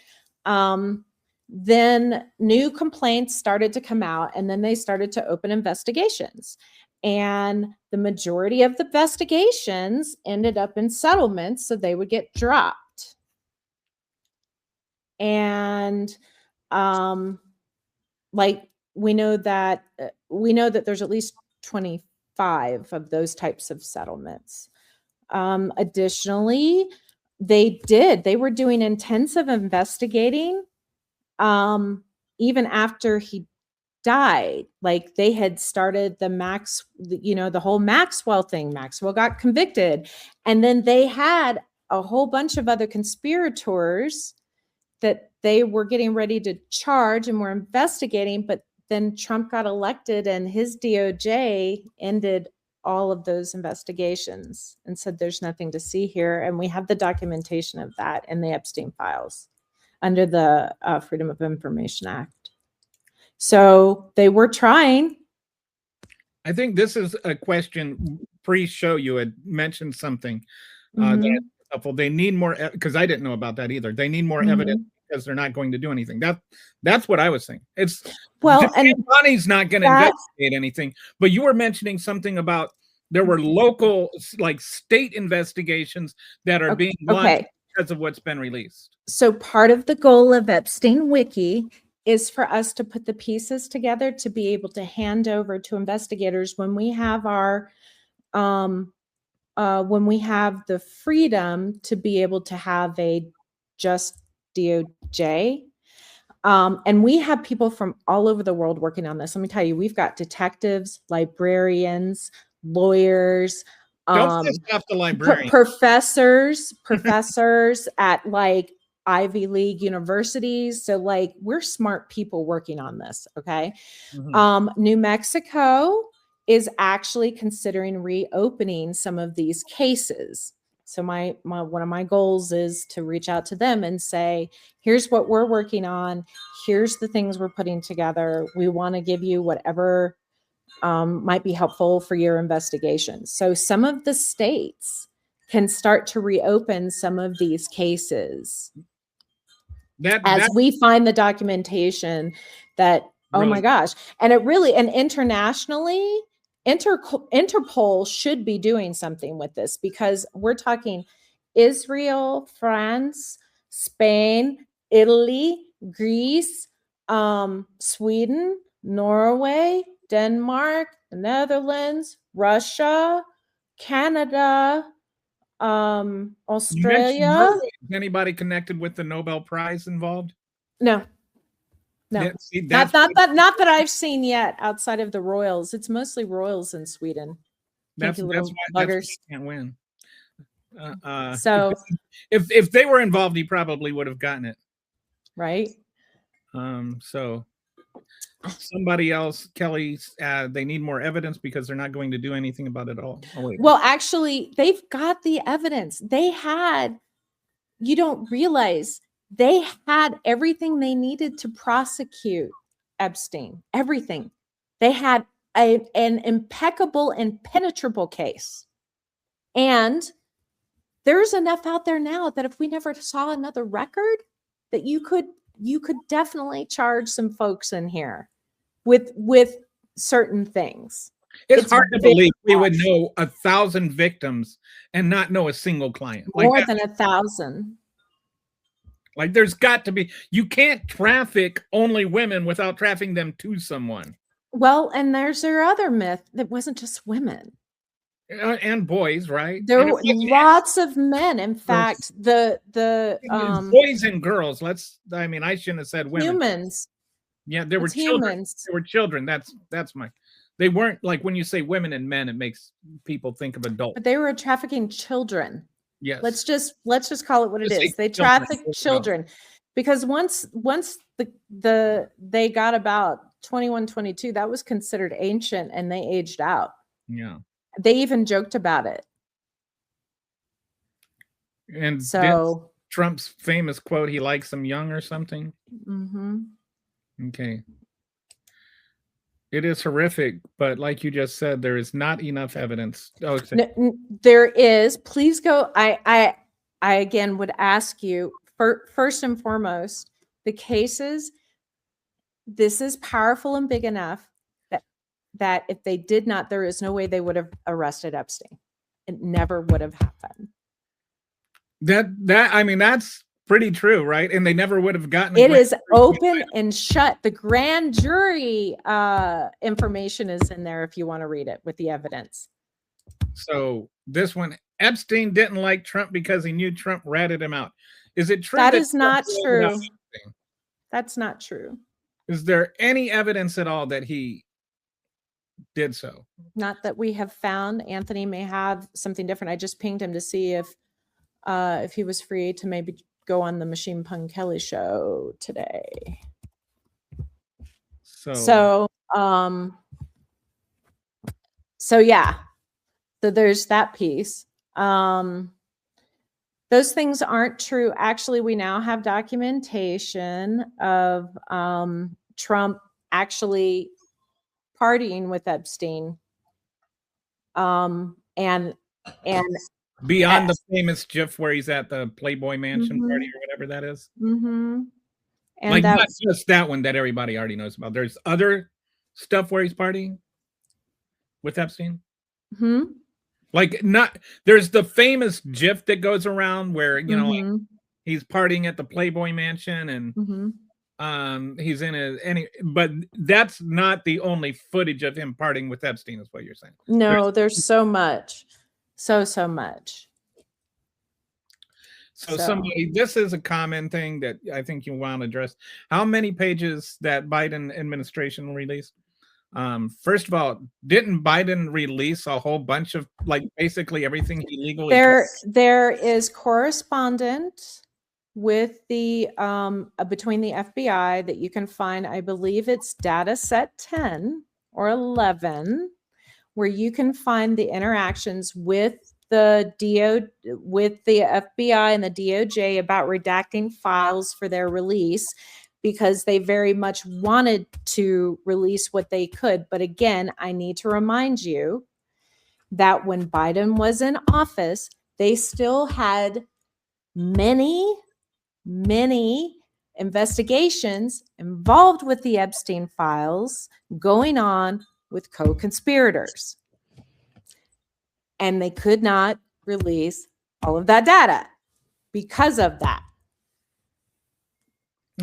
then new complaints started to come out, and then they started to open investigations. And the majority of the investigations ended up in settlements, so they would get dropped. And like we know that we know that there's at least 25 of those types of settlements. Additionally, they were doing intensive investigating even after he died. Like they had started the whole Maxwell thing. Maxwell got convicted, and then they had a whole bunch of other conspirators that they were getting ready to charge and were investigating, but then Trump got elected and his DOJ ended all of those investigations and said there's nothing to see here. And we have the documentation of that in the Epstein files under the Freedom of Information Act. So they were trying. I think this is a question pre-show. You had mentioned something that helpful. They need more, because I didn't know about that either. They need more evidence because they're not going to do anything. That's what I was saying. It's and Bonnie's not going to investigate anything. But you were mentioning something about there were local, like state investigations that are being launched because of what's been released. So part of the goal of Epstein Wiki is for us to put the pieces together to be able to hand over to investigators when we have our when we have the freedom to be able to have a just DOJ. And we have people from all over the world working on this. Let me tell you, we've got detectives, librarians, lawyers, don't just have the librarian. professors at like Ivy League universities. So like we're smart people working on this. Okay. New Mexico is actually considering reopening some of these cases. So one of my goals is to reach out to them and say, here's what we're working on. Here's the things we're putting together. We want to give you whatever might be helpful for your investigation. So some of the states can start to reopen some of these cases as we find the documentation that, oh my gosh. And it really, and internationally, Interpol should be doing something with this because we're talking Israel, France, Spain, Italy, Greece, Sweden, Norway, Denmark, the Netherlands, Russia, Canada, Australia. Is anybody connected with the Nobel Prize involved? No. Yeah, see, not that I've seen yet outside of the royals. It's mostly royals in Sweden. That's why you can't win. So if they were involved, he probably would have gotten it. Right. So somebody else, Kelly, they need more evidence because they're not going to do anything about it all. Oh, well, actually, they've got the evidence. You don't realize they had everything they needed to prosecute Epstein. Everything. They had an impeccable, impenetrable case. And there's enough out there now that if we never saw another record, that you could definitely charge some folks in here with certain things. It's hard to believe we would know 1,000 victims and not know a single client. More than 1,000. Like there's got to be, you can't traffic only women without trafficking them to someone. Well, and there's their other myth that wasn't just women. And boys, right? There were lots of men. In fact, the boys and girls. I shouldn't have said women. Humans. Yeah, there were children. There were children. That's my. They weren't like when you say women and men, it makes people think of adults. But they were trafficking children. Yes. Let's just call it what it is. They trafficked children because once they got about 21, 22, that was considered ancient and they aged out. Yeah. They even joked about it. And so Trump's famous quote, he likes them young or something. Okay. It is horrific, but like you just said, there is not enough evidence. No, there is. Please go. I again would ask you first and foremost, the cases. This is powerful and big enough that if they did not, there is no way they would have arrested Epstein. It never would have happened. That's pretty true, right? And they never would have gotten It is open and shut. The grand jury information is in there if you want to read it with the evidence. So this one, Epstein didn't like Trump because he knew Trump ratted him out. Is it true? That is not true. Epstein? That's not true. Is there any evidence at all that he did so? Not that we have found. Anthony may have something different. I just pinged him to see if he was free to maybe go on the Machine Pun Kelly show today. So yeah. So there's that piece. Those things aren't true. Actually, we now have documentation of Trump actually partying with Epstein. And beyond the famous GIF where he's at the Playboy Mansion party or whatever that is. And like not just that one that everybody already knows about. There's other stuff where he's partying with Epstein. Like there's the famous GIF that goes around where like he's partying at the Playboy Mansion and he's in but that's not the only footage of him partying with Epstein, is what you're saying. No, there's so much. So much. So somebody, this is a common thing that I think you want to address. How many pages that Biden administration released? First of all, didn't Biden release a whole bunch of basically everything he legally? There is correspondence with the between the FBI that you can find. I believe it's data set 10 or 11, where you can find the interactions with the FBI and the DOJ about redacting files for their release, because they very much wanted to release what they could. But again, I need to remind you that when Biden was in office, they still had many investigations involved with the Epstein files going on with co-conspirators. And they could not release all of that data because of that.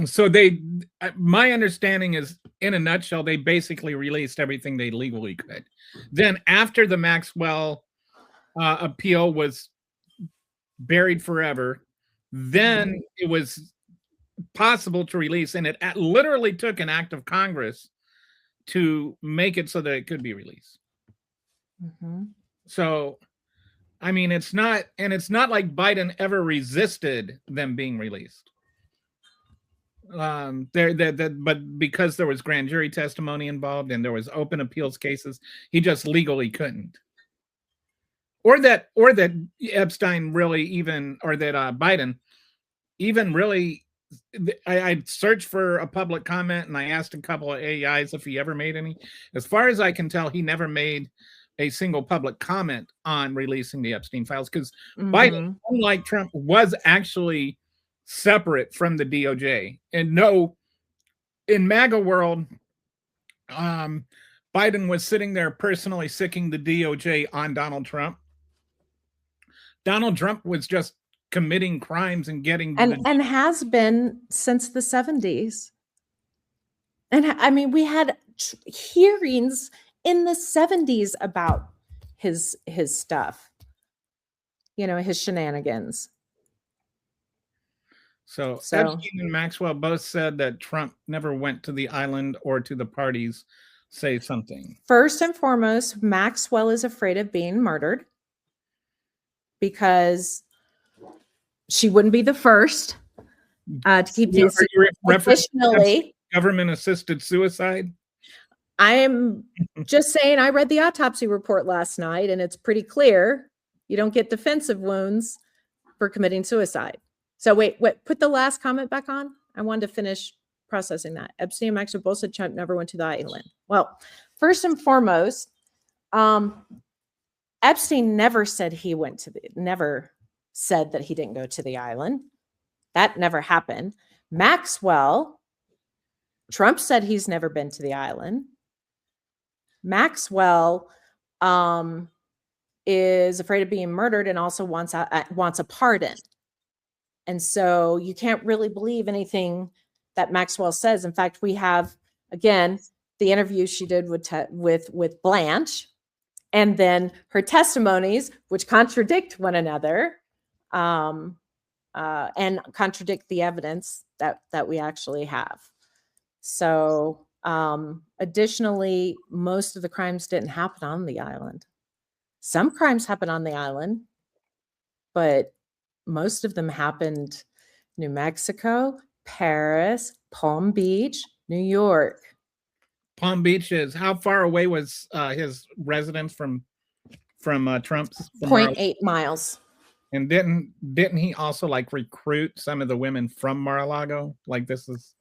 So my understanding is, in a nutshell, they basically released everything they legally could. Then after the Maxwell appeal was buried forever, then it was possible to release, and it literally took an act of Congress to make it so that it could be released. So, I mean, it's not like Biden ever resisted them being released. But because there was grand jury testimony involved and there was open appeals cases, he just legally couldn't. Or that Epstein really even, or that Biden even really, I searched for a public comment and I asked a couple of AIs if he ever made any. As far as I can tell, he never made a single public comment on releasing the Epstein files, because Biden, unlike Trump, was actually separate from the DOJ. And no, in MAGA world, Biden was sitting there personally sicking the DOJ on Donald Trump. Donald Trump was just committing crimes and getting and has been since the 70s. And I mean, we had hearings in the 70s about his stuff, his shenanigans. So Epstein and Maxwell both said that Trump never went to the island or to the parties. Say something. First and foremost, Maxwell is afraid of being murdered because she wouldn't be the first to keep this. Additionally, government-assisted suicide? I am just saying, I read the autopsy report last night, and it's pretty clear you don't get defensive wounds for committing suicide. So wait, put the last comment back on. I wanted to finish processing that. Epstein and Maxwell both said Trump never went to the island. Well, first and foremost, Epstein never said never said that he didn't go to the island. That never happened. Maxwell, Trump said he's never been to the island. Maxwell is afraid of being murdered and also wants a pardon. And so you can't really believe anything that Maxwell says. In fact, we have, again, the interview she did with Blanche, and then her testimonies, which contradict one another, and contradict the evidence that we actually have. So, additionally, most of the crimes didn't happen on the island. Some crimes happen on the island, but most of them happened New Mexico, Paris, Palm Beach, New York. Palm Beach is how far away was his residence from Trump's? 0.8 miles. And didn't he also like recruit some of the women from Mar-a-Lago? Like this is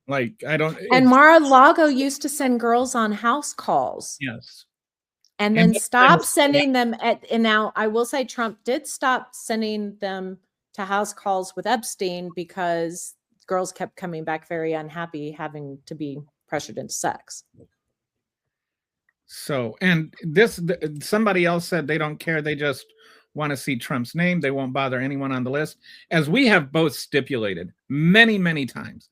like I don't. And Mar-a-Lago used to send girls on house calls. Yes. And then stop sending them and now I will say Trump did stop sending them to house calls with Epstein because girls kept coming back very unhappy having to be pressured into sex. So, and this, somebody else said they don't care. They just want to see Trump's name. They won't bother anyone on the list, as we have both stipulated many, many times.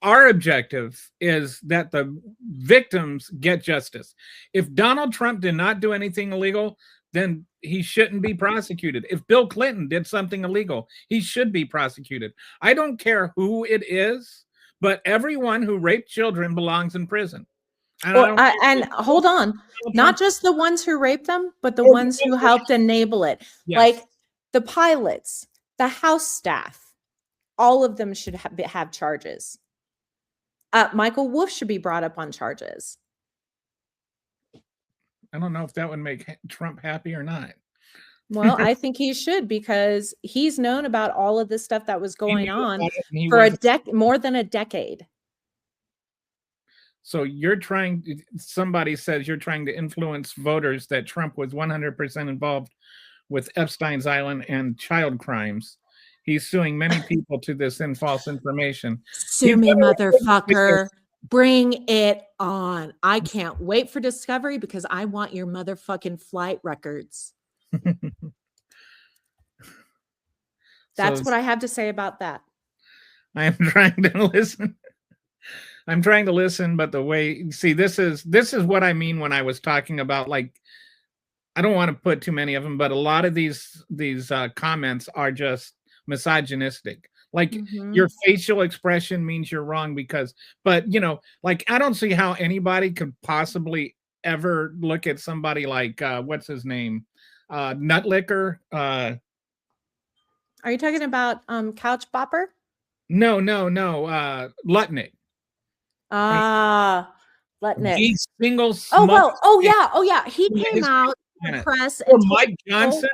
Our objective is that the victims get justice. If Donald Trump did not do anything illegal, then he shouldn't be prosecuted. If Bill Clinton did something illegal, he should be prosecuted. I don't care who it is, but everyone who raped children belongs in prison. And hold on, not just the ones who raped them, but the ones who helped enable it. Yes. Like the pilots, the house staff, all of them should have charges. Michael Wolff should be brought up on charges. I don't know if that would make Trump happy or not. Well, I think he should, because he's known about all of this stuff that was going on for more than a decade. So somebody says you're trying to influence voters that Trump was 100% involved with Epstein's Island and child crimes. He's suing many people to this false information. Sue me, motherfucker. Bring it on. I can't wait for discovery because I want your motherfucking flight records. That's what I have to say about that. I am trying to listen. I'm trying to listen, but the way, see, this is what I mean when I was talking about, like, I don't want to put too many of them, but a lot of these comments are just misogynistic. Like your facial expression means you're wrong but you know, like I don't see how anybody could possibly ever look at somebody like what's his name, Nutlicker. Are you talking about Couch Bopper? No, Lutnick. Lutnick. He's single. Oh yeah. He came out in the press and Mike Johnson,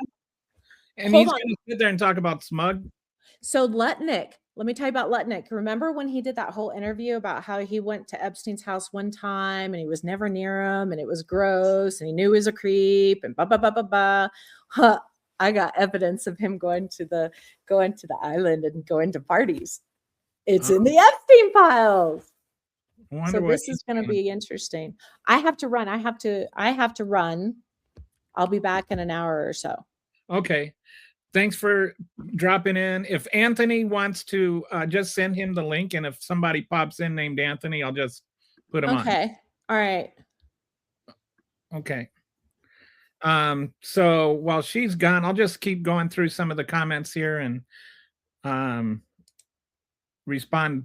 and he's going to sit there and talk about smug. So Lutnick, let me tell you about Lutnick. Remember when he did that whole interview about how he went to Epstein's house one time and he was never near him and it was gross and he knew he was a creep and blah blah blah blah blah. Huh. I got evidence of him going to the island and going to parties. It's in the Epstein files. So this is going to be interesting. I have to run. I'll be back in an hour or so. Okay. Thanks for dropping in. If Anthony wants to just send him the link, and if somebody pops in named Anthony, I'll just put him on. Okay. All right. Okay. So while she's gone, I'll just keep going through some of the comments here and respond.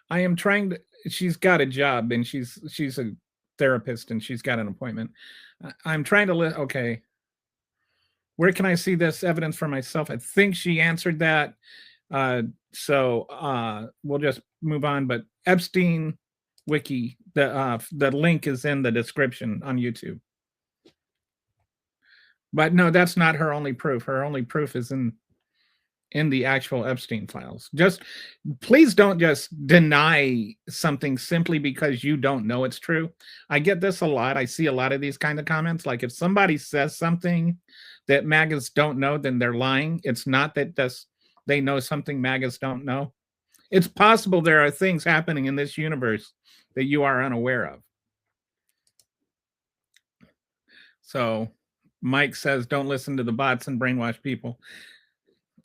I am trying to, she's got a job and she's a therapist and she's got an appointment. I'm trying to okay. Where can I see this evidence for myself? I think she answered that. So we'll just move on. But Epstein Wiki, the link is in the description on YouTube. But no, that's not her only proof. Her only proof is in the actual Epstein files. Just please don't just deny something simply because you don't know it's true. I get this a lot. I see a lot of these kind of comments. Like if somebody says something that MAGAs don't know, then they're lying. It's not that they know something MAGAs don't know. It's possible there are things happening in this universe that you are unaware of. So Mike says, don't listen to the bots and brainwash people.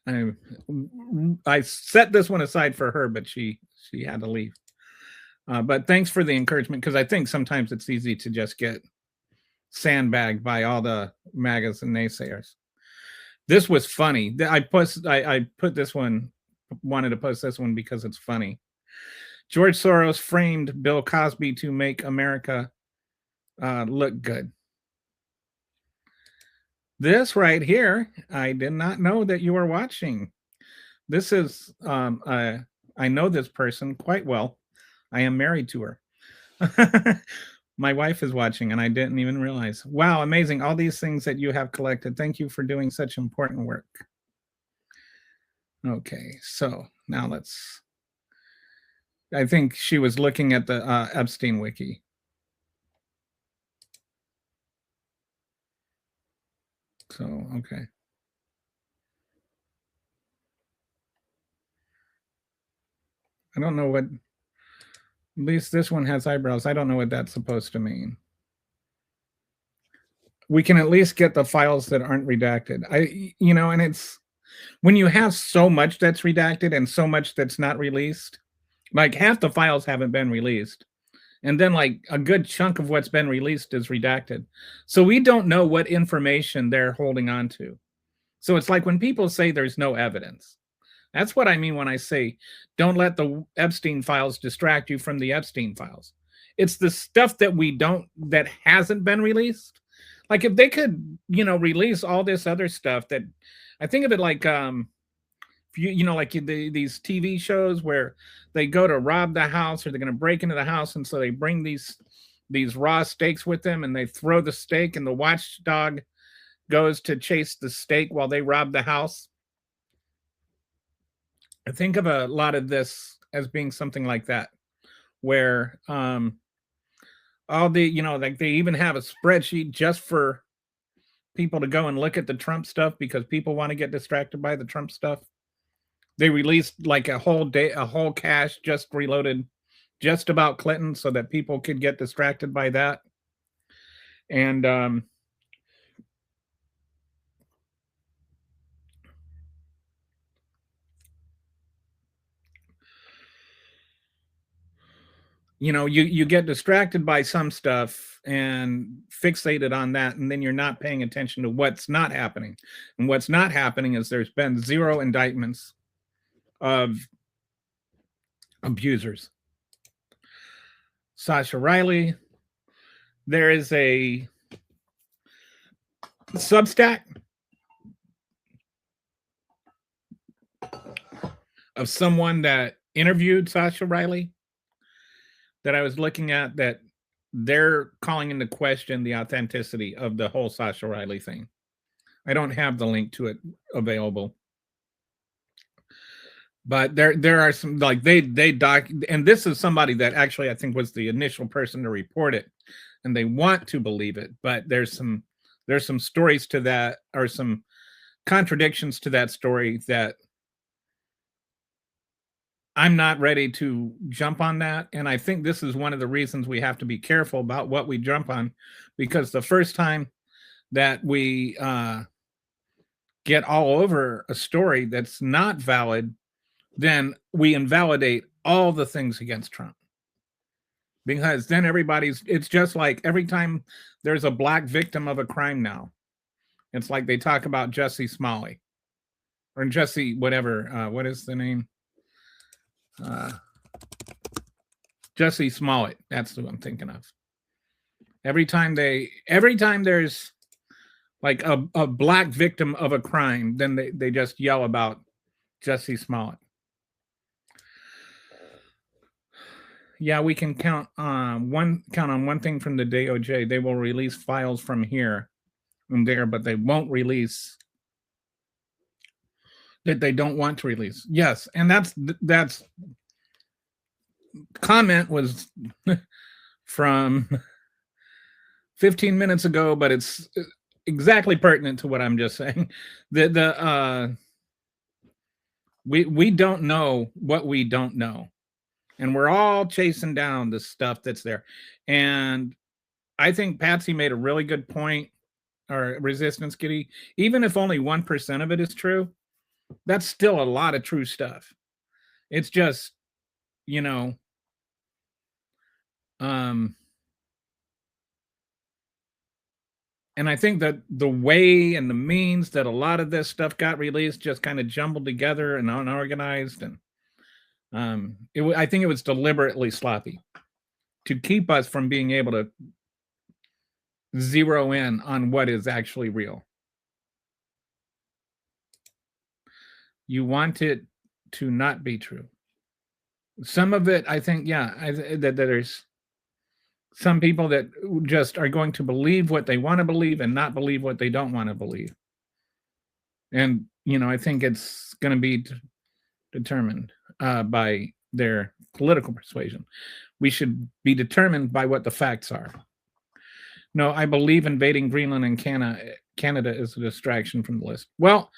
I set this one aside for her, but she had to leave. But thanks for the encouragement, because I think sometimes it's easy to just get sandbagged by all the MAGAs and naysayers. This was funny. I put this one, wanted to post this one because it's funny. George Soros framed Bill Cosby to make America look good. This right here, I did not know that you were watching. This is, I know this person quite well. I am married to her. My wife is watching, and I didn't even realize. Wow, amazing. All these things that you have collected. Thank you for doing such important work. Okay, so now let's, I think she was looking at the Epstein wiki. So, okay. I don't know what, at least this one has eyebrows. I don't know what that's supposed to mean. We can at least get the files that aren't redacted. And it's, when you have so much that's redacted and so much that's not released, like half the files haven't been released. And then like a good chunk of what's been released is redacted. So we don't know what information they're holding on to. So it's like when people say there's no evidence. That's what I mean when I say don't let the Epstein files distract you from the Epstein files. It's the stuff that hasn't been released. Like if they could, release all this other stuff that, I think of it like like these TV shows where they go to rob the house, or they're going to break into the house, and so they bring these raw steaks with them, and they throw the steak, and the watchdog goes to chase the steak while they rob the house. I think of a lot of this as being something like that, where all the, like they even have a spreadsheet just for people to go and look at the Trump stuff because people want to get distracted by the Trump stuff. They released like a whole cache just reloaded just about Clinton so that people could get distracted by that. And you get distracted by some stuff and fixated on that, and then you're not paying attention to what's not happening. And what's not happening is there's been 0 indictments of abusers. Sasha Riley, there is a Substack of someone that interviewed Sasha Riley that I was looking at, that they're calling into question the authenticity of the whole Sasha Riley thing. I don't have the link to it available, but there are some, like they doc, and this is somebody that actually I think was the initial person to report it, and they want to believe it, but there's some stories to that, or some contradictions to that story, that I'm not ready to jump on that. And I think this is one of the reasons we have to be careful about what we jump on, because the first time that we get all over a story that's not valid, then we invalidate all the things against Trump. Because then it's just like every time there's a black victim of a crime now, it's like they talk about Jussie Smollett, or Jussie, whatever, what is the name? Jussie Smollett. That's who I'm thinking of. Every time there's like a black victim of a crime, then they just yell about Jussie Smollett. Yeah, we can count on one thing from the DOJ. They will release files from here and there, but they won't release that they don't want to release. Yes, and that's comment was from 15 minutes ago, but it's exactly pertinent to what I'm just saying. We don't know what we don't know, and we're all chasing down the stuff that's there. And I think Patsy made a really good point, or Resistance Kitty. Even if only 1% of it is true, That's still a lot of true stuff. It's just, you know, um, and I think that the way and the means that a lot of this stuff got released just kind of jumbled together and unorganized, and I think it was deliberately sloppy to keep us from being able to zero in on what is actually real. You want it to not be true. Some of it, I think, yeah, that there's some people that just are going to believe what they want to believe and not believe what they don't want to believe. And, I think it's going to be determined by their political persuasion. We should be determined by what the facts are. No, I believe invading Greenland and Canada is a distraction from the list. Well,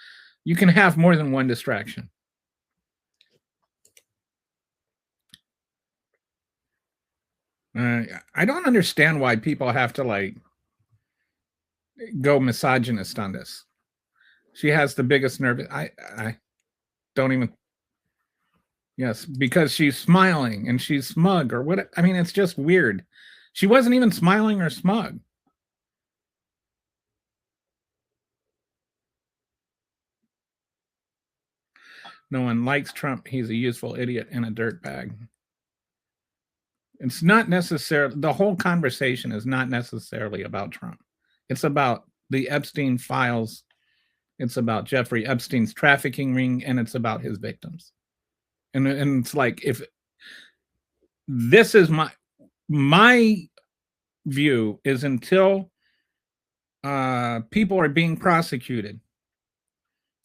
you can have more than one distraction. I don't understand why people have to go misogynist on this. She has the biggest nerve. I don't even. Yes, because she's smiling and she's smug or what. I mean, it's just weird. She wasn't even smiling or smug. No one likes Trump. He's a useful idiot and a dirtbag. It's not necessarily, the whole conversation is not necessarily about Trump. It's about the Epstein files. It's about Jeffrey Epstein's trafficking ring, and it's about his victims. And it's like, if this is my view is until people are being prosecuted,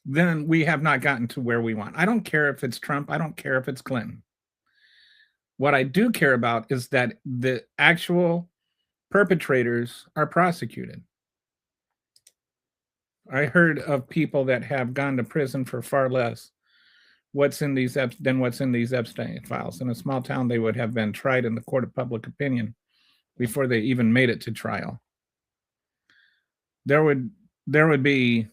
then we have not gotten to where we want. I don't care if it's Trump. I don't care if it's Clinton. What I do care about is that the actual perpetrators are prosecuted. I heard of people that have gone to prison for far less than what's in these Epstein files. In a small town, they would have been tried in the court of public opinion before they even made it to trial. There would be.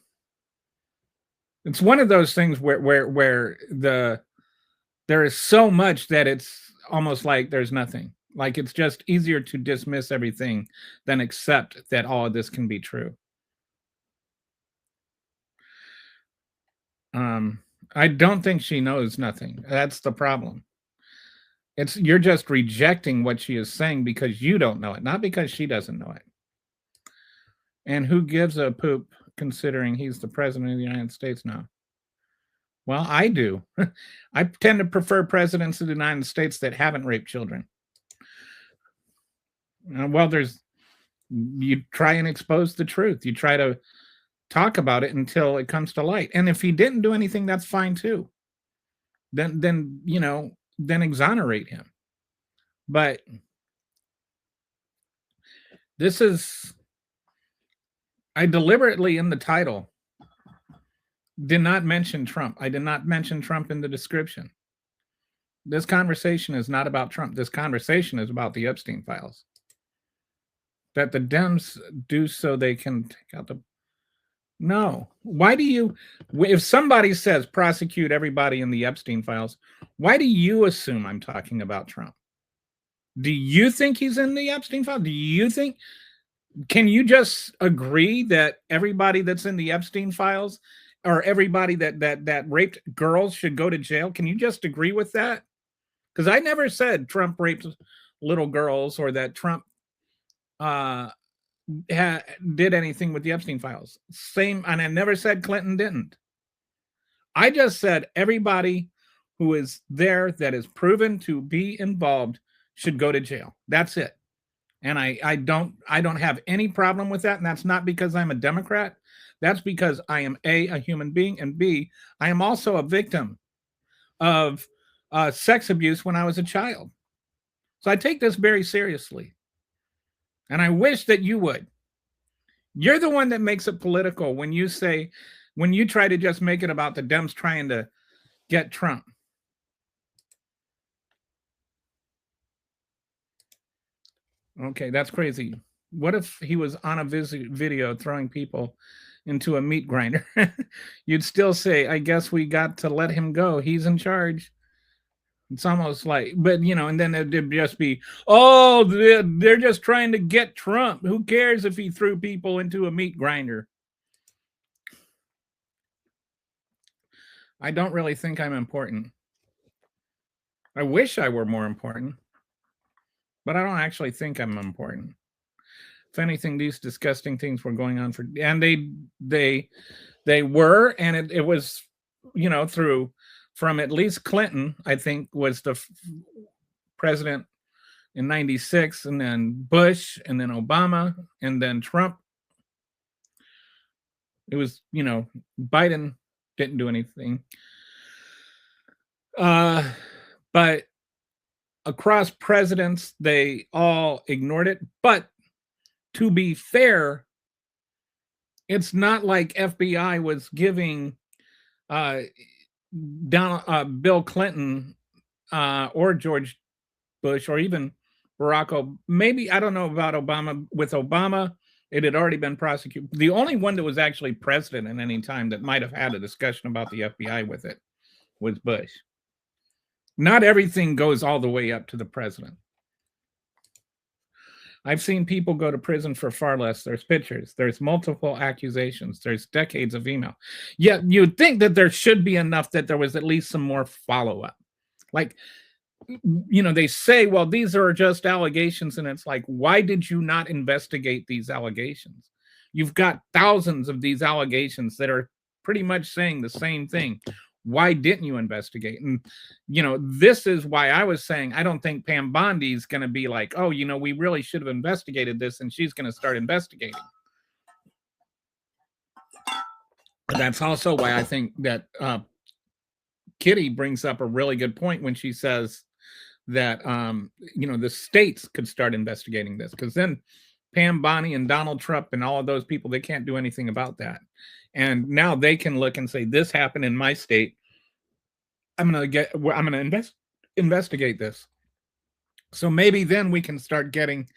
It's one of those things where there is so much that it's almost like there's nothing. Like, it's just easier to dismiss everything than accept that all of this can be true. I don't think she knows nothing. That's the problem. You're just rejecting what she is saying because you don't know it, not because she doesn't know it. And who gives a poop considering he's the president of the United States now? Well, I do. I tend to prefer presidents of the United States that haven't raped children. Well, you try and expose the truth. You try to talk about it until it comes to light. And if he didn't do anything, that's fine too. Then exonerate him. But I deliberately in the title did not mention Trump. I did not mention Trump in the description. This conversation is not about Trump. This conversation is about the Epstein files. That the Dems do so they can take out No. Why do you, if somebody says prosecute everybody in the Epstein files, why do you assume I'm talking about Trump? Do you think he's in the Epstein file? Can you just agree that everybody that's in the Epstein files or everybody that raped girls should go to jail? Can you just agree with that? Because I never said Trump raped little girls or that Trump did anything with the Epstein files. Same, and I never said Clinton didn't. I just said everybody who is there that is proven to be involved should go to jail. That's it. And I don't have any problem with that. And that's not because I'm a Democrat. That's because I am a human being, and B, I am also a victim of sex abuse when I was a child. So I take this very seriously. And I wish that you would. You're the one that makes it political when you try to just make it about the Dems trying to get Trump. Okay, that's crazy. What if he was on a video throwing people into a meat grinder, you'd still say, I guess we got to let him go. He's in charge. It's almost like, but and then it'd just be, oh, they're just trying to get Trump. Who cares if he threw people into a meat grinder? I don't really think I'm important. I wish I were more important, but I don't actually think I'm important. If anything, these disgusting things were going on and they were, and it was, through from at least Clinton, I think, was the president in 96, and then Bush, and then Obama, and then Trump. It was, Biden didn't do anything. But across presidents, they all ignored it. But to be fair, it's not like FBI was giving Bill Clinton or George Bush or even Barack Obama. Maybe, I don't know about Obama. With Obama, it had already been prosecuted. The only one that was actually president at any time that might have had a discussion about the FBI with it was Bush. Not everything goes all the way up to the president. I've seen people go to prison for far less. There's pictures. There's multiple accusations. There's decades of email. Yet you'd think that there should be enough that there was at least some more follow-up. Like, they say, well, these are just allegations. And it's like, why did you not investigate these allegations? You've got thousands of these allegations that are pretty much saying the same thing. Why didn't you investigate? And, this is why I was saying, I don't think Pam Bondi is going to be like, oh, we really should have investigated this, and she's going to start investigating. But that's also why I think that Kitty brings up a really good point when she says that, the states could start investigating this, because then Pam Bondi and Donald Trump and all of those people, they can't do anything about that. And now they can look and say, this happened in my state. I'm going to investigate this. So maybe then we can start getting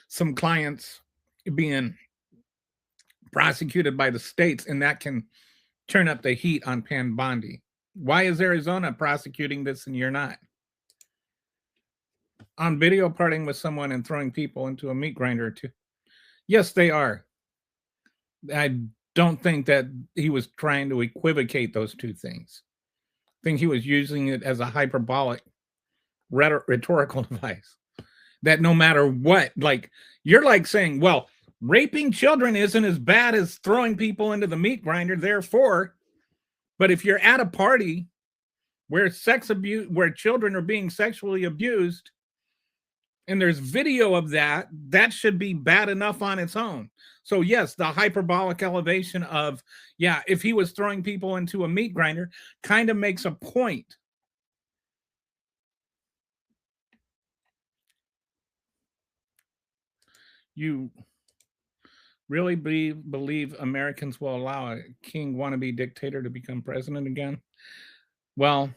some clients being prosecuted by the states, and that can turn up the heat on Pam Bondi. Why is Arizona prosecuting this and you're not? On video partying with someone and throwing people into a meat grinder too. Yes, they are. I don't think that he was trying to equivocate those two things. I think he was using it as a hyperbolic rhetorical device. That no matter what, like, you're like saying, well, raping children isn't as bad as throwing people into the meat grinder, therefore, but if you're at a party where where children are being sexually abused, and there's video of that, that should be bad enough on its own. So yes, the hyperbolic elevation of, yeah, if he was throwing people into a meat grinder kind of makes a point. You really believe Americans will allow a king wannabe dictator to become president again? Well,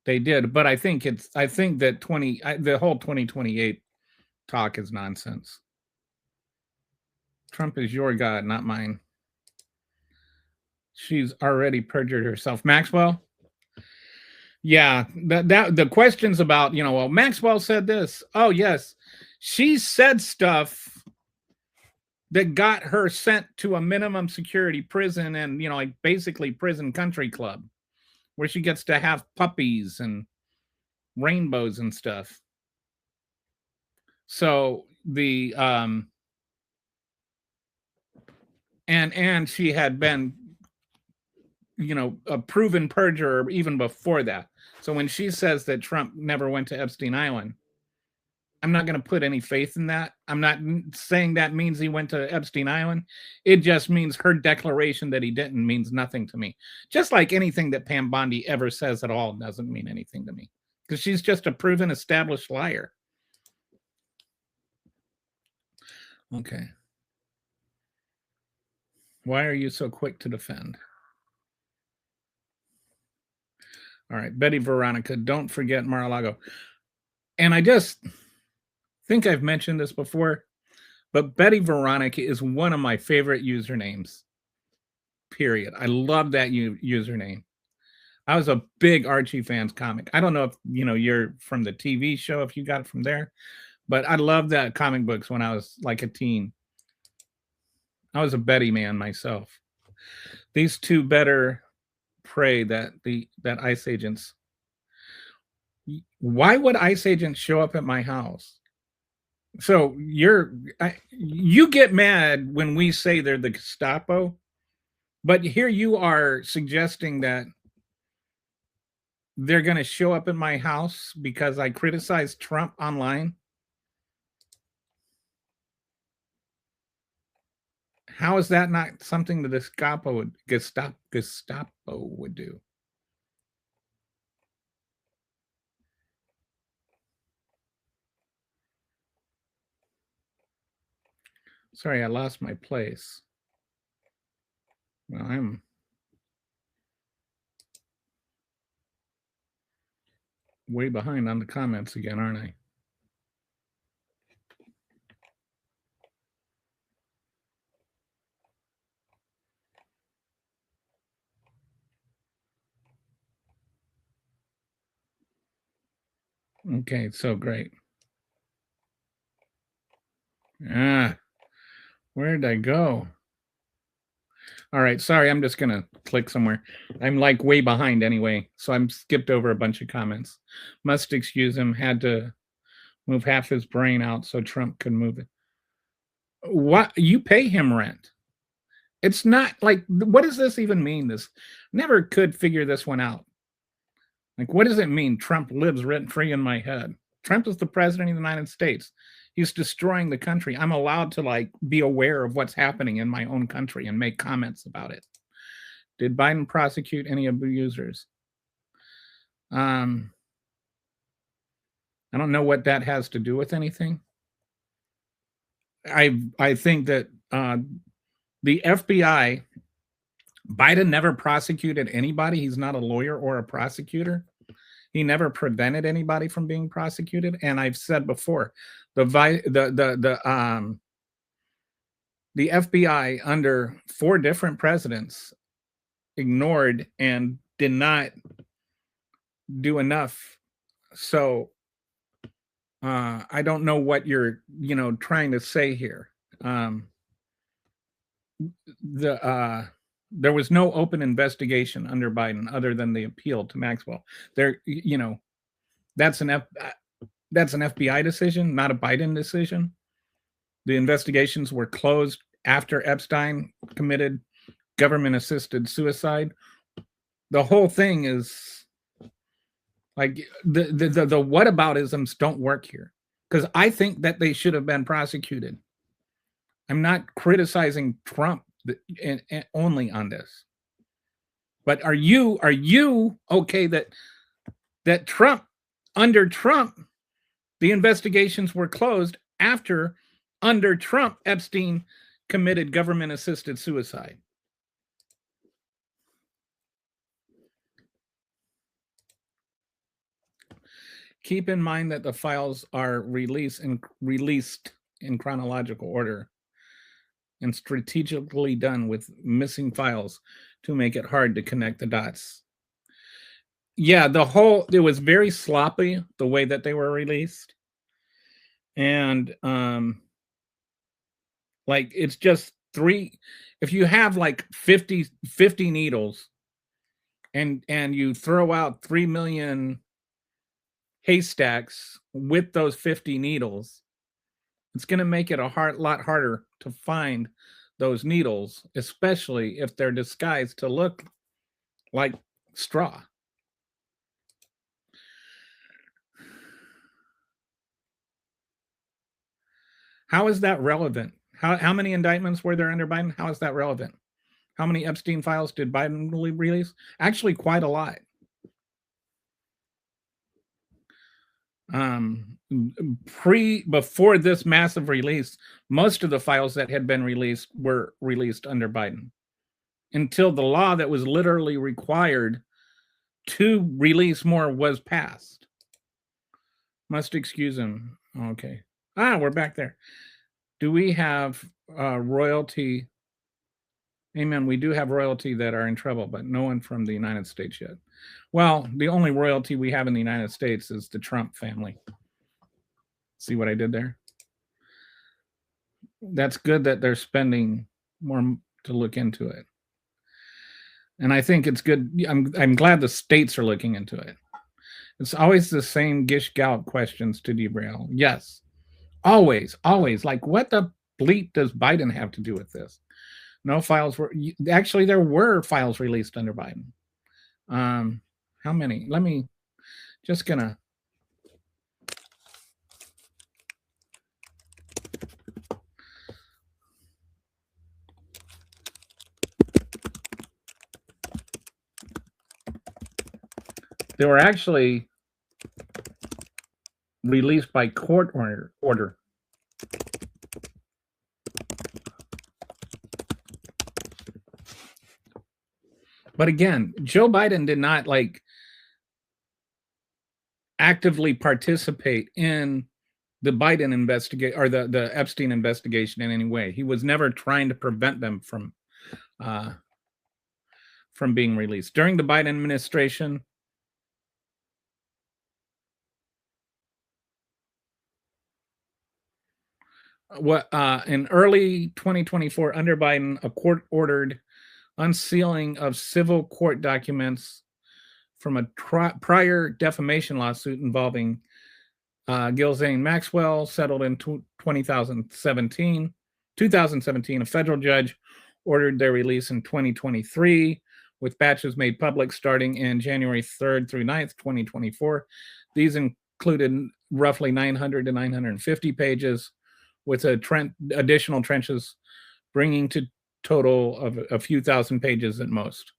they did, but I think that the whole 2028 talk is nonsense. Trump is your God, not mine. She's already perjured herself. Maxwell? Yeah, that the questions about, well, Maxwell said this. Oh, yes. She said stuff that got her sent to a minimum security prison and, like basically prison country club, where she gets to have puppies and rainbows and stuff. So the and she had been, a proven perjurer even before that. So when she says that Trump never went to Epstein Island, I'm not going to put any faith in that. I'm not saying that means he went to Epstein Island. It just means her declaration that he didn't means nothing to me. Just like anything that Pam Bondi ever says at all doesn't mean anything to me, because she's just a proven established liar. Okay. Why are you so quick to defend? All right, Betty Veronica, don't forget Mar-a-Lago. And I just think I've mentioned this before, But Betty Veronica is one of my favorite usernames. Period. I love that username. I was a big Archie fans comic. I don't know if you're from the TV show, if you got it from there, but I loved that comic books when I was like a teen. I was a Betty man myself. These two better pray that ICE agents. Why would ICE agents show up at my house? So you get mad when we say they're the Gestapo, but here you are suggesting that they're going to show up at my house because I criticized Trump online. How is that not something the Gestapo would do? Sorry, I lost my place. Well, I'm way behind on the comments again, aren't I? Okay, so great. Where did I go? All right, sorry, I'm just gonna click somewhere. I'm like way behind anyway, so I'm skipped over a bunch of comments. Must excuse him, had to move half his brain out so Trump could move it. What? You pay him rent. It's not like, what does this even mean? This never could figure this one out. Like, what does it mean? Trump lives rent free in my head. Trump is the president of the United States. He's destroying the country. I'm allowed to like be aware of what's happening in my own country and make comments about it. Did Biden prosecute any abusers? I don't know what that has to do with anything. I think that the FBI, Biden never prosecuted anybody. He's not a lawyer or a prosecutor. He never prevented anybody from being prosecuted. And I've said before, the FBI under 4 different presidents ignored and did not do enough. So I don't know what you're trying to say here. There was no open investigation under Biden other than the appeal to Maxwell. That's an FBI decision, not a Biden decision. The investigations were closed after Epstein committed government-assisted suicide. The whole thing is like the whataboutisms don't work here, because I think that they should have been prosecuted. I'm not criticizing Trump only on this, but are you okay that Trump, under Trump, the investigations were closed after, under Trump, Epstein committed government-assisted suicide? Keep in mind that the files are released in chronological order and strategically done with missing files to make it hard to connect the dots. Yeah, it was very sloppy the way that they were released. And like it's just 3, if you have like 50 needles and you throw out 3 million haystacks with those 50 needles, it's going to make it a lot harder to find those needles, especially if they're disguised to look like straw. How is that relevant? How many indictments were there under Biden? How is that relevant? How many Epstein files did Biden release? Actually, quite a lot. Before this massive release, most of the files that had been released were released under Biden, until the law that was literally required to release more was passed. Must excuse him. Okay. We're back there. Do we have royalty? Amen. We do have royalty that are in trouble, but no one from the United States yet. Well, the only royalty we have in the United States is the Trump family. See what I did there? That's good that they're spending more to look into it. And I think it's good. I'm glad the states are looking into it. It's always the same gish gallop questions to derail. Yes. Always. Like, what the bleep does Biden have to do with this? No files were actually, there were files released under Biden. How many? Let me just gonna. They were actually released by court order. But again, Joe Biden did not like actively participate in the Biden investigation or the Epstein investigation in any way. He was never trying to prevent them from being released. During the Biden administration, in early 2024, under Biden, a court ordered unsealing of civil court documents from a prior defamation lawsuit involving Ghislaine Maxwell, settled in 2017. A federal judge ordered their release in 2023, with batches made public starting in January 3rd through 9th, 2024. These included roughly 900 to 950 pages, with additional trenches bringing to total of a few thousand pages at most.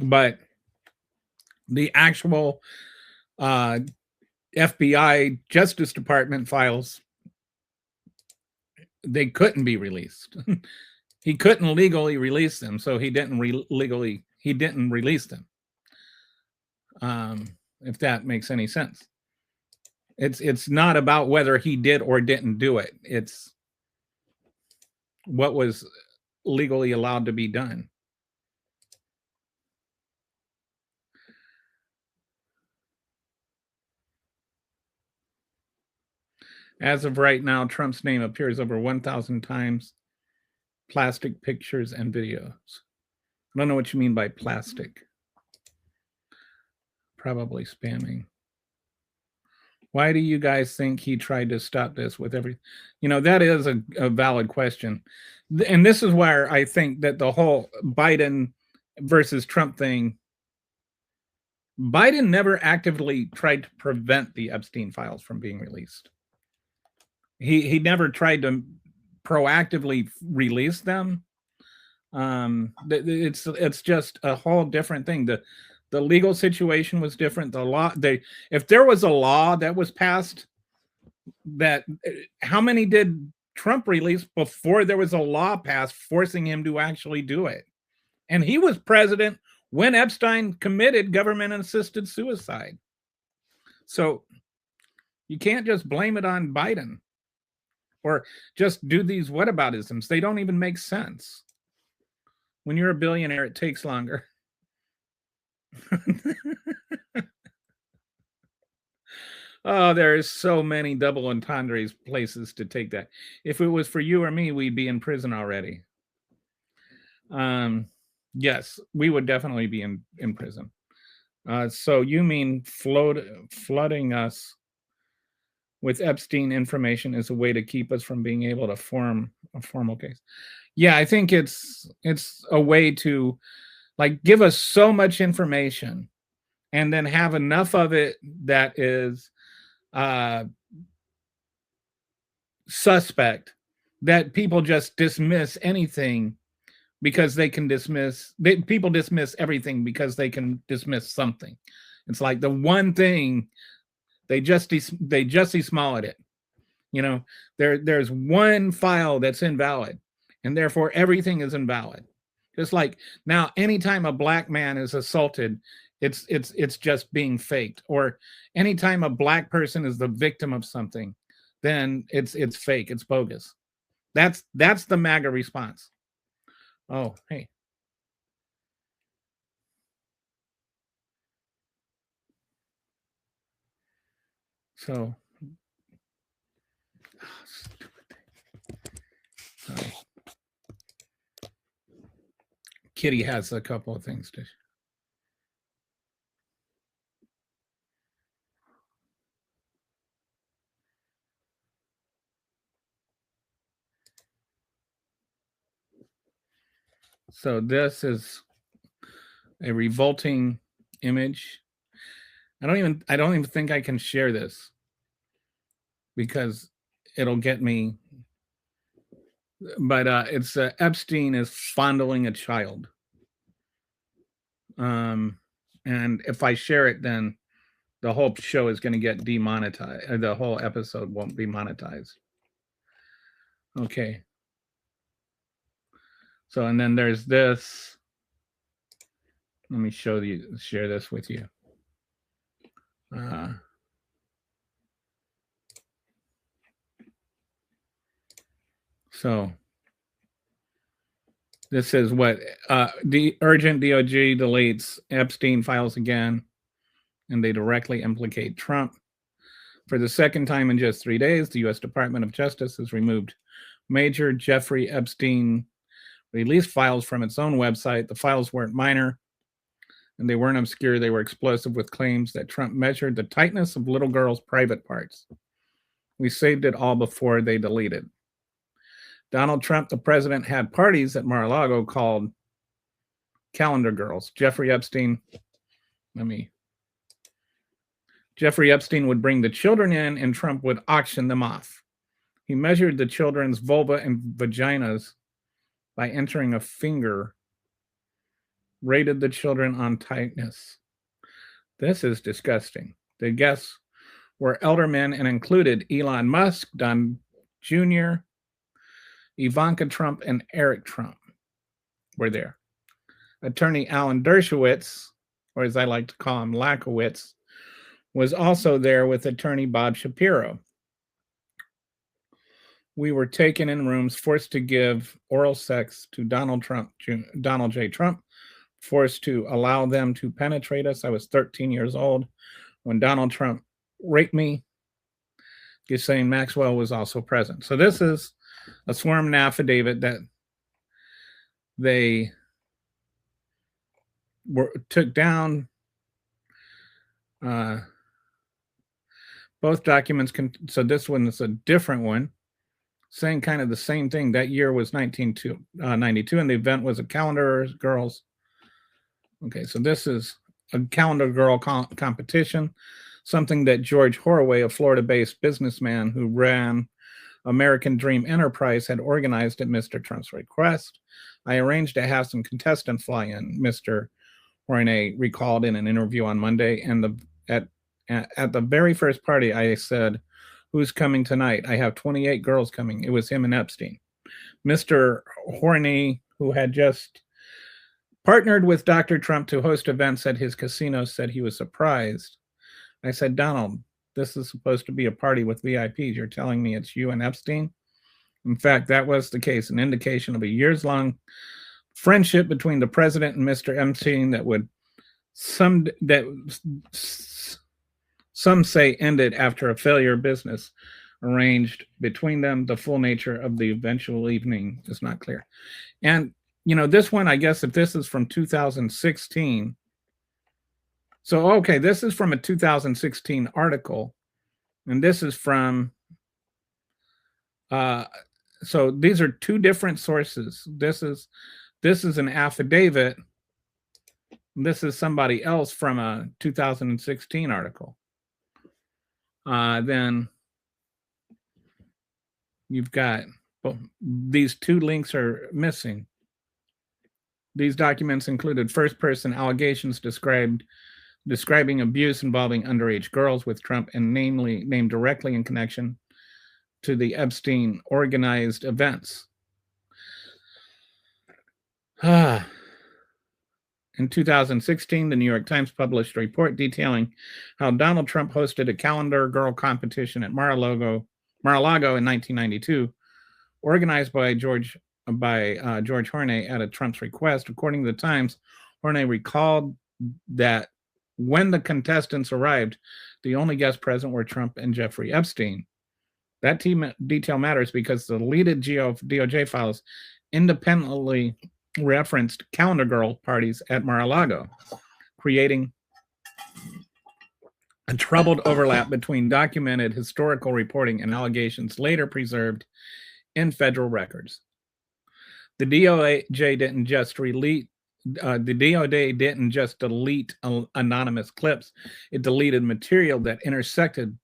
But the actual FBI Justice Department files, they couldn't be released. He couldn't legally release them, so he didn't release them. If that makes any sense. It's not about whether he did or didn't do it. It's what was legally allowed to be done. As of right now, Trump's name appears over 1,000 times. Plastic pictures and videos. I don't know what you mean by plastic. Probably spamming. Why do you guys think he tried to stop this with every? That is a valid question. And this is where I think that the whole Biden versus Trump thing, Biden never actively tried to prevent the Epstein files from being released. He never tried to proactively release them. It's just a whole different thing. The legal situation was different. The law, if there was a law that was passed, that how many did Trump release before there was a law passed forcing him to actually do it? And he was president when Epstein committed government-assisted suicide. So you can't just blame it on Biden or just do these whataboutisms. They don't even make sense. When you're a billionaire, it takes longer. Oh, there's so many double entendres places to take that. If it was for you or me, we'd be in prison already. Yes, we would definitely be in prison. So you mean flooding us with Epstein information is a way to keep us from being able to form a formal case? Yeah, I think it's a way to give us so much information and then have enough of it that is suspect that people just dismiss anything because they can people dismiss everything because they can dismiss something. It's like the one thing they just small at it. There's one file that's invalid and therefore everything is invalid. Just like now, anytime a black man is assaulted It's just being faked. Or anytime a black person is the victim of something, then it's fake, it's bogus. That's the MAGA response. Oh, hey. So stupid thing. Sorry. Kitty has a couple of things to. So this is a revolting image. I don't even think I can share this because it'll get me. But it's Epstein is fondling a child. And if I share it, then the whole show is going to get demonetized. The whole episode won't be monetized. Okay. So, and then there's this. Let me share this with you. So this is what the urgent DOJ deletes Epstein files again, and they directly implicate Trump. For the second time in just 3 days, the U.S. Department of Justice has removed Major Jeffrey Epstein released files from its own website. The files weren't minor, and they weren't obscure. They were explosive with claims that Trump measured the tightness of little girls' private parts. We saved it all before they deleted. Donald Trump, the president, had parties at Mar-a-Lago called Calendar Girls. Jeffrey Epstein would bring the children in, and Trump would auction them off. He measured the children's vulva and vaginas by entering a finger, rated the children on tightness. This is disgusting. The guests were elder men and included Elon Musk, Don Jr., Ivanka Trump, and Eric Trump were there. Attorney Alan Dershowitz, or as I like to call him, Lackowitz, was also there with attorney Bob Shapiro. We were taken in rooms, forced to give oral sex to Donald J. Trump, forced to allow them to penetrate us. I was 13 years old when Donald Trump raped me. Ghislaine Maxwell was also present. So this is a sworn affidavit that they took down. Both documents so this one is a different one, saying kind of the same thing. That year was 1992, and the event was a Calendar Girls. Okay, so this is a Calendar Girl competition, something that George Horway, a Florida-based businessman who ran American Dream Enterprise, had organized at Mr. Trump's request. I arranged to have some contestants fly in, Mr. Horway recalled in an interview on Monday, and at the very first party, I said, "Who's coming tonight? I have 28 girls coming." It was him and Epstein. Mr. Horney, who had just partnered with Dr. Trump to host events at his casino, said he was surprised. I said, "Donald, this is supposed to be a party with VIPs. You're telling me it's you and Epstein?" In fact, that was the case, an indication of a years-long friendship between the president and Mr. Epstein that some say ended after a failure business arranged between them. The full nature of the eventual evening is not clear. And, this one, I guess if this is from 2016. So, okay, this is from a 2016 article. And this is from, so these are two different sources. This is an affidavit. This is somebody else from a 2016 article. Then you've got, these two links are missing. These documents included first-person allegations describing abuse involving underage girls with Trump, and named directly in connection to the Epstein organized events. And In 2016, the New York Times published a report detailing how Donald Trump hosted a calendar girl competition at Mar-a-Lago in 1992, organized by George Horney at a Trump's request. According to the Times, Horney recalled that when the contestants arrived, the only guests present were Trump and Jeffrey Epstein. That detail matters because the deleted DOJ files independently referenced calendar girl parties at Mar-a-Lago, creating a troubled overlap between documented historical reporting and allegations later preserved in federal records. The DOJ didn't just delete anonymous clips; it deleted material that intersected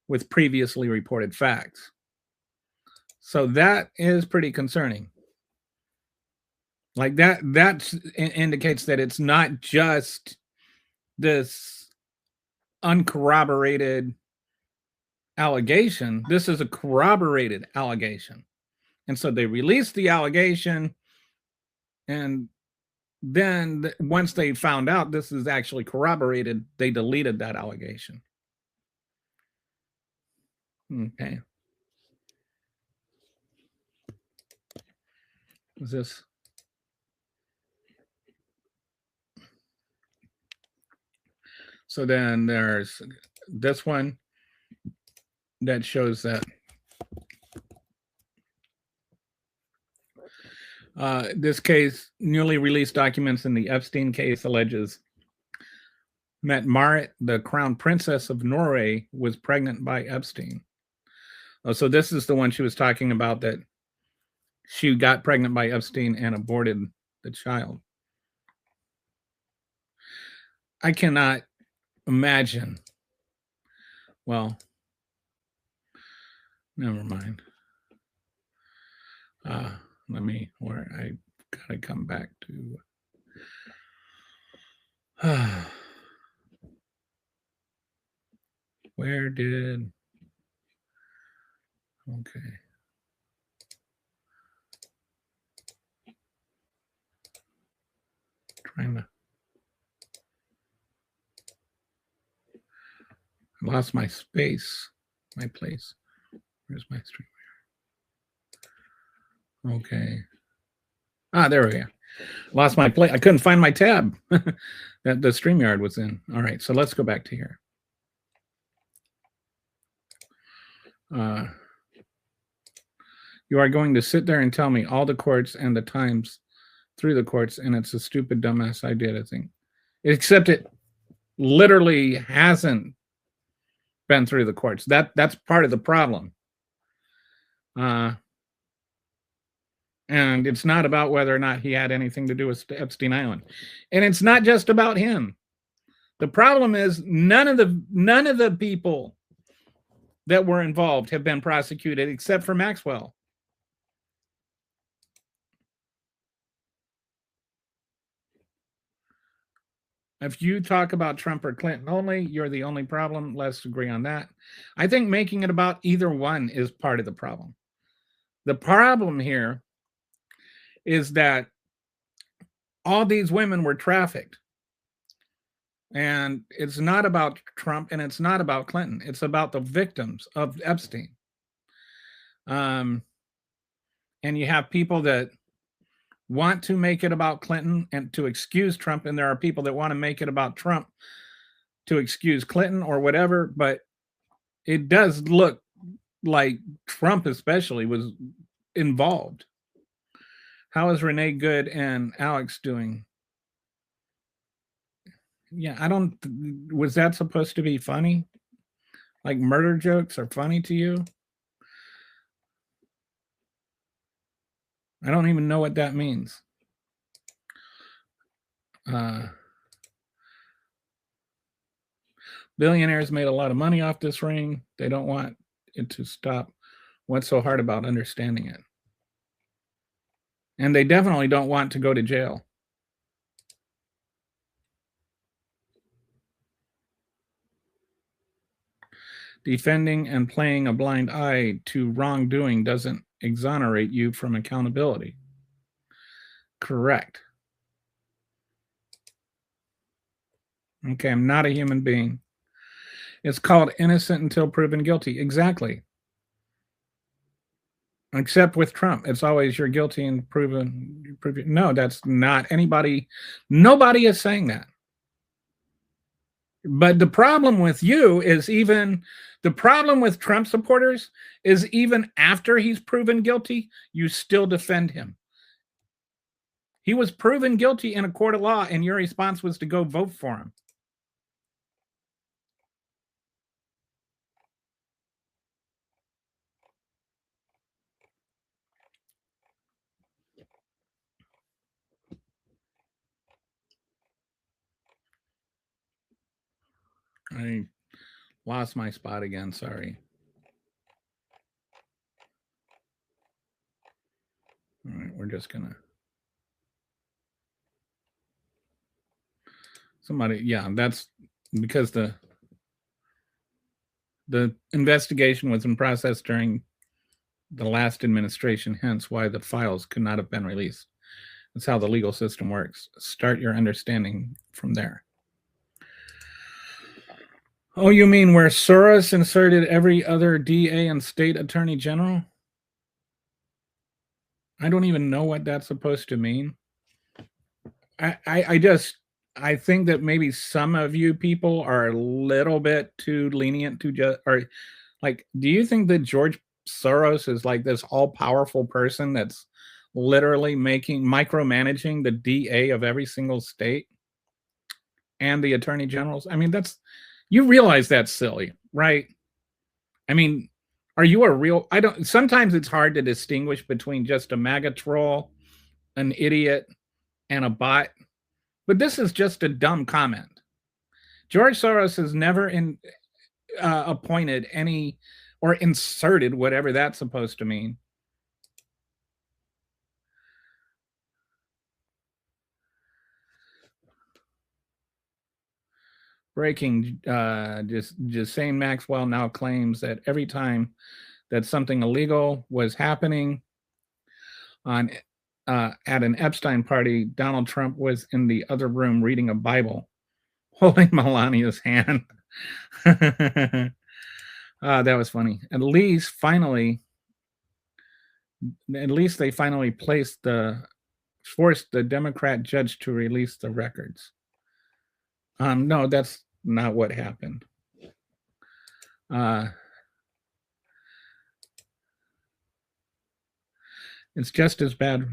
with previously reported facts. So that is pretty concerning. Like that indicates that it's not just this uncorroborated allegation. This is a corroborated allegation. And so they released the allegation, and then once they found out this is actually corroborated, they deleted that allegation. Okay. Is this? So then there's this one that shows that this case, newly released documents in the Epstein case alleges that Marit, the crown princess of Norway, was pregnant by Epstein. Oh, so this is the one she was talking about, that she got pregnant by Epstein and aborted the child. I cannot imagine. Well, never mind. Let me, where I gotta come back to. Where did, okay. Trying to, I lost my space, my place. Where's my stream? Okay. There we go. Lost my place. I couldn't find my tab that the StreamYard was in. All right, so let's go back to here. You are going to sit there and tell me all the courts and the times through the courts, and it's a stupid, dumbass idea to think. Except it literally hasn't been through the courts. That's part of the problem. And it's not about whether or not he had anything to do with Epstein Island. And it's not just about him. The problem is none of the people that were involved have been prosecuted except for Maxwell. If you talk about Trump or Clinton only, you're the only problem. Let's agree on that. I think making it about either one is part of the problem. The problem here is that all these women were trafficked. And it's not about Trump and it's not about Clinton. It's about the victims of Epstein. And you have people that want to make it about Clinton and to excuse Trump, and there are people that want to make it about Trump to excuse Clinton or whatever, but it does look like Trump especially was involved. How is Renee Good and Alex doing? Yeah, was that supposed to be funny? Like murder jokes are funny to you? I don't even know what that means. Billionaires made a lot of money off this ring. They don't want it to stop. What's so hard about understanding it? And they definitely don't want to go to jail. Defending and playing a blind eye to wrongdoing doesn't exonerate you from accountability. Correct. Okay, I'm not a human being. It's called innocent until proven guilty. Exactly. Except with Trump, it's always you're guilty and proven. No, that's not anybody. Nobody is saying that. But the problem with you is even the problem with Trump supporters is even after he's proven guilty, you still defend him. He was proven guilty in a court of law, and your response was to go vote for him. I lost my spot again. Sorry. All right, we're just gonna. Somebody, yeah, that's because the investigation was in process during the last administration, hence why the files could not have been released. That's how the legal system works. Start your understanding from there. Oh, you mean where Soros inserted every other DA and state attorney general? I don't even know what that's supposed to mean. I think that maybe some of you people are a little bit too lenient to just, or like, do you think that George Soros is like this all powerful person that's literally micromanaging the DA of every single state and the attorney generals? I mean, you realize that's silly, right? I mean, are you a real, sometimes it's hard to distinguish between just a MAGA troll, an idiot, and a bot. But this is just a dumb comment. George Soros has never appointed any or inserted whatever that's supposed to mean. Breaking, just saying Maxwell now claims that every time that something illegal was happening at an Epstein party, Donald Trump was in the other room reading a Bible, holding Melania's hand. That was funny. At least they finally forced the Democrat judge to release the records. No, that's not what happened. It's just as bad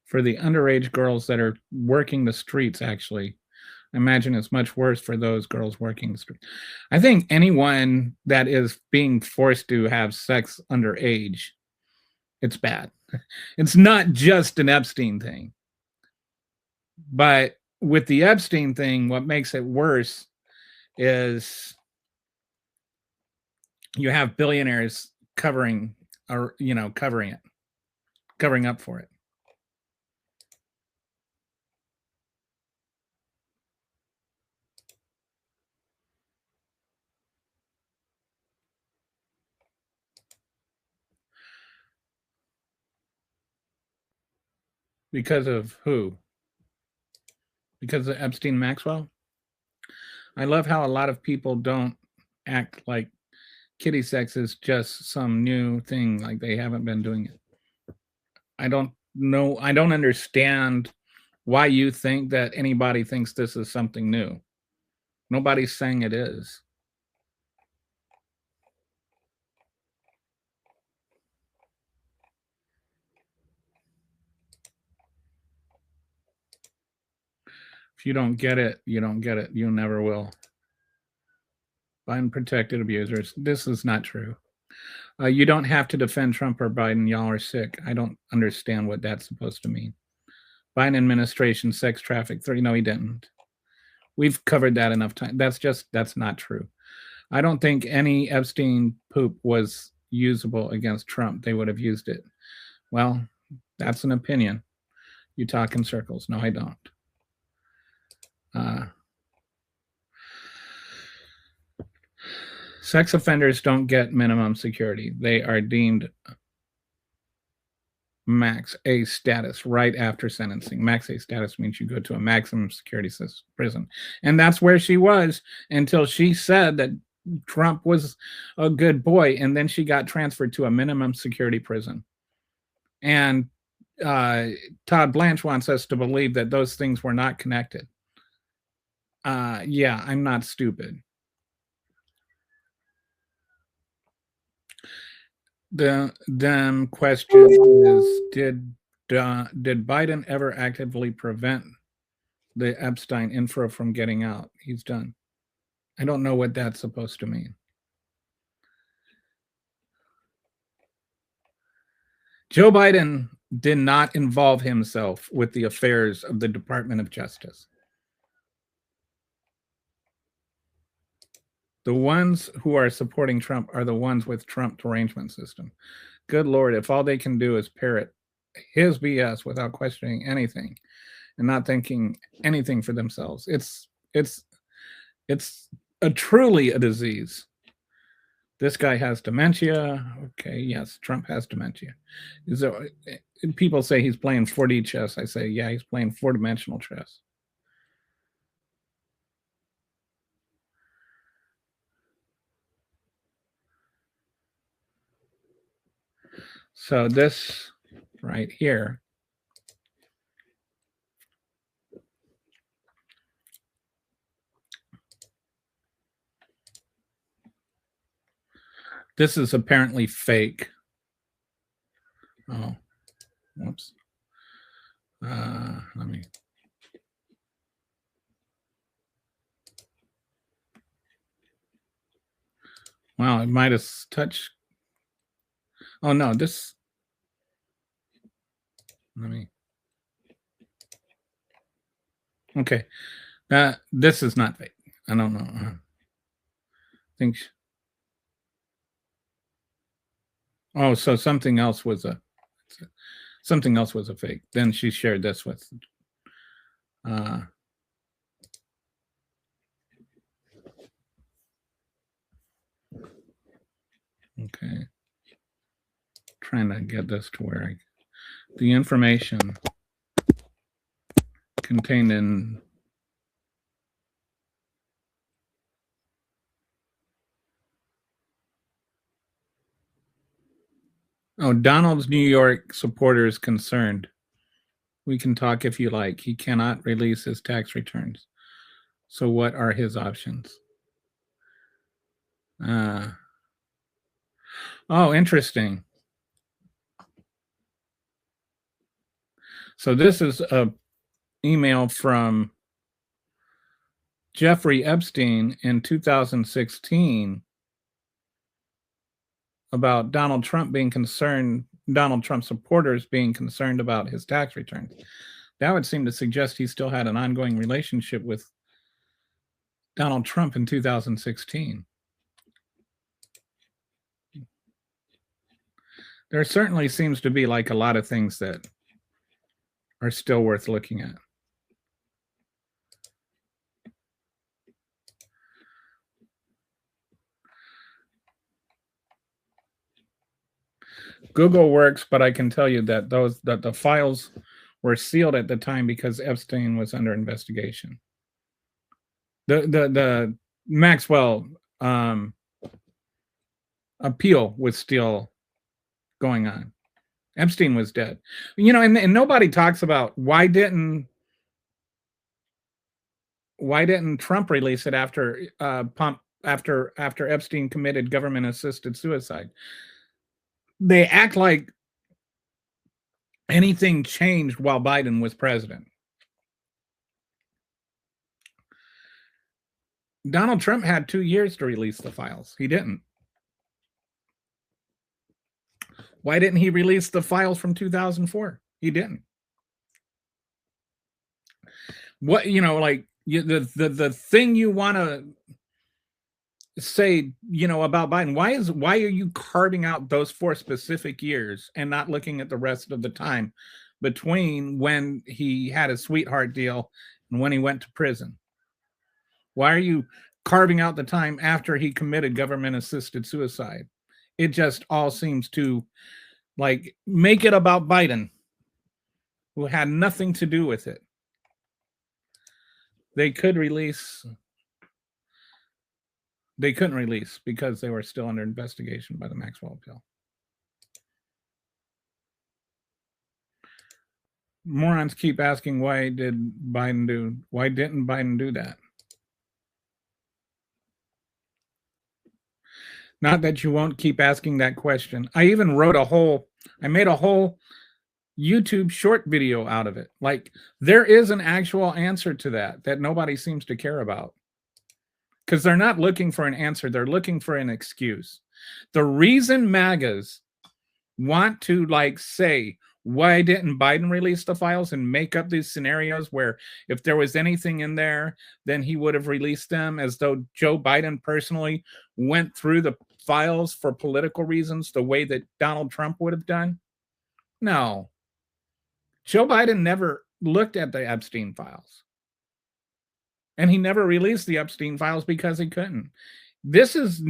for the underage girls that are working the streets, actually. I imagine it's much worse for those girls working the streets. I think anyone that is being forced to have sex underage, it's bad. It's not just an Epstein thing. But with the Epstein thing, what makes it worse is you have billionaires covering up for it. Because of who? Because of Epstein Maxwell? I love how a lot of people don't act like kitty sex is just some new thing, like they haven't been doing it. I don't know. I don't understand why you think that anybody thinks this is something new. Nobody's saying it is. If you don't get it, you don't get it. You never will. Unprotected abusers. This is not true. You don't have to defend Trump or Biden. Y'all are sick. I don't understand what that's supposed to mean. Biden administration, sex traffic. No, he didn't. We've covered that enough time. That's not true. I don't think any Epstein poop was usable against Trump. They would have used it. Well, that's an opinion. You talk in circles. No, I don't. Sex offenders don't get minimum security. They are deemed Max A status right after sentencing. Max A status means you go to a maximum security prison. And that's where she was until she said that Trump was a good boy. And then she got transferred to a minimum security prison. And Todd Blanche wants us to believe that those things were not connected. Yeah, I'm not stupid. The question is, did Biden ever actively prevent the Epstein info from getting out? He's done. I don't know what that's supposed to mean. Joe Biden did not involve himself with the affairs of the Department of Justice. The ones who are supporting Trump are the ones with Trump's arrangement system. Good Lord, if all they can do is parrot his BS without questioning anything and not thinking anything for themselves, it's truly a disease. This guy has dementia. Okay, yes, Trump has dementia. So people say he's playing 4D chess. I say, yeah, he's playing four-dimensional chess. So this right here this is apparently fake. Oh, whoops. Let me. Wow, it might have touched. Oh no, this. Let me. Okay, this is not fake. I don't know. I think. Oh, so something else was a fake. Then she shared this with. Okay. Trying to get this to where the information contained in Donald's New York supporters concerned. We can talk if you like. He cannot release his tax returns. So what are his options? Oh, interesting. So this is a email from Jeffrey Epstein in 2016 about Donald Trump supporters being concerned about his tax returns. That would seem to suggest he still had an ongoing relationship with Donald Trump in 2016. There certainly seems to be like a lot of things that are still worth looking at. Google works, but I can tell you that the files were sealed at the time because Epstein was under investigation. The Maxwell appeal was still going on. Epstein was dead. And nobody talks about why didn't Trump release it after after Epstein committed government-assisted suicide. They act like anything changed while Biden was president. Donald Trump had 2 years to release the files. He didn't. Why didn't he release the files from 2004? He didn't. What, the thing you want to say, about Biden, why are you carving out those 4 specific years and not looking at the rest of the time between when he had a sweetheart deal and when he went to prison? Why are you carving out the time after he committed government-assisted suicide? It just all seems to Like, make it about Biden, who had nothing to do with it. They couldn't release because they were still under investigation by the Maxwell appeal. Morons keep asking, why didn't Biden do that? Not that you won't keep asking that question. I even I made a whole YouTube short video out of it. Like, there is an actual answer to that nobody seems to care about. Because they're not looking for an answer, they're looking for an excuse. The reason MAGAs want to say, why didn't Biden release the files, and make up these scenarios where if there was anything in there, then he would have released them, as though Joe Biden personally went through the files for political reasons the way that Donald Trump would have done. No. Joe Biden never looked at the Epstein files. And he never released the Epstein files because he couldn't. This is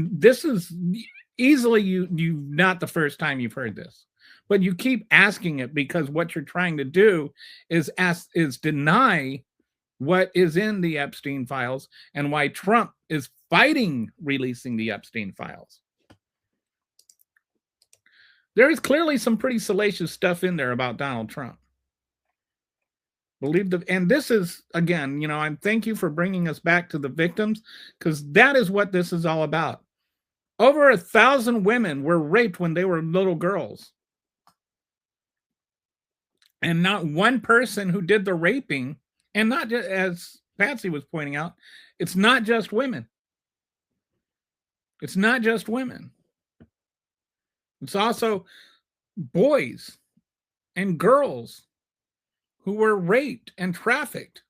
easily you not the first time you've heard this. But you keep asking it because what you're trying to do is deny what is in the Epstein files and why Trump is fighting releasing the Epstein files. There is clearly some pretty salacious stuff in there about Donald Trump. And this is, again, I thank you for bringing us back to the victims, because that is what this is all about. Over 1,000 women were raped when they were little girls. And not one person who did the raping, and not just, as Patsy was pointing out, it's not just women. It's not just women. It's also boys and girls who were raped and trafficked.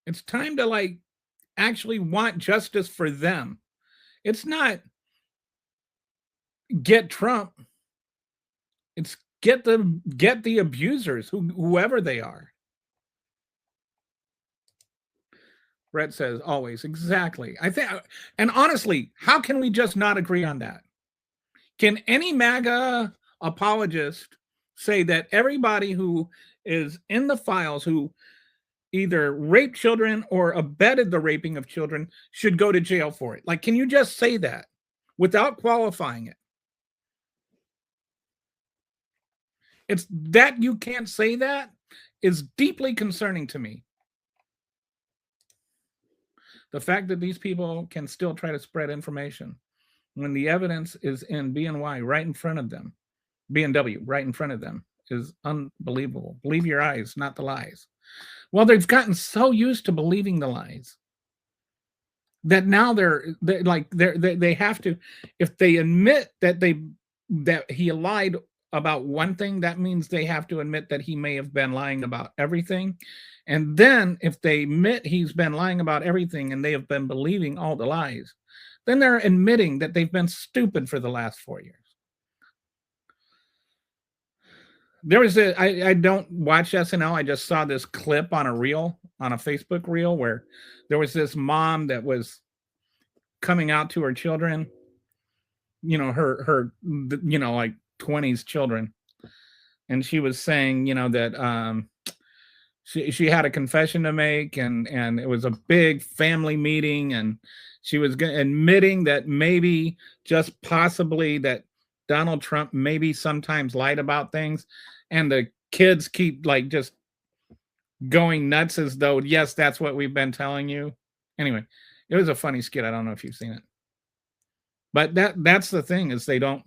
It's time to actually want justice for them. It's not get Trump. It's get the abusers, whoever they are. Brett says always. Exactly. I think, and honestly, how can we just not agree on that? Can any MAGA apologist say that everybody who is in the files who either raped children or abetted the raping of children should go to jail for it? Can you just say that without qualifying it? It's that you can't say that is deeply concerning to me. The fact that these people can still try to spread information when the evidence is in BNY right in front of them, BNW right in front of them, is unbelievable. Believe your eyes, not the lies. Well, they've gotten so used to believing the lies that now they have to, if they admit that he lied about one thing, that means they have to admit that he may have been lying about everything. And then if they admit he's been lying about everything and they have been believing all the lies, then they're admitting that they've been stupid for the last 4 years. There was I don't watch SNL. I just saw this clip on a Facebook reel, where there was this mom that was coming out to her children, her 20s children. And she was saying, that she had a confession to make, and it was a big family meeting, and she was admitting that maybe, just possibly, that Donald Trump maybe sometimes lied about things, and the kids keep just going nuts as though, yes, that's what we've been telling you. Anyway, it was a funny skit. I don't know if you've seen it, but that's the thing, is they don't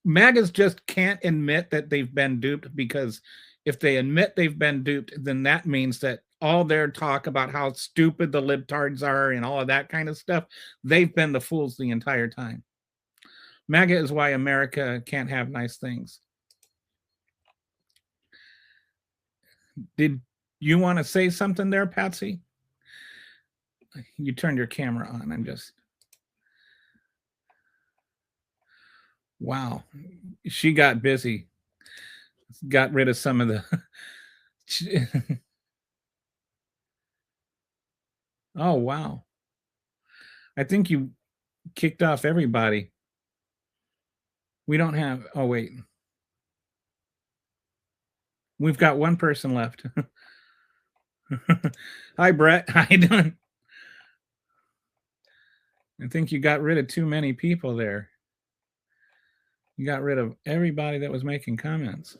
MAGAs just can't admit that they've been duped, because if they admit they've been duped, then that means that all their talk about how stupid the libtards are and all of that kind of stuff, they've been the fools the entire time. MAGA is why America can't have nice things. Did you want to say something there, Patsy? You turned your camera on. I'm just... Wow. She got busy. Got rid of some of the... Oh, wow. I think you kicked off everybody. We don't have. Oh wait, we've got one person left. Hi, Brett. How you doing? I think you got rid of too many people there. You got rid of everybody that was making comments.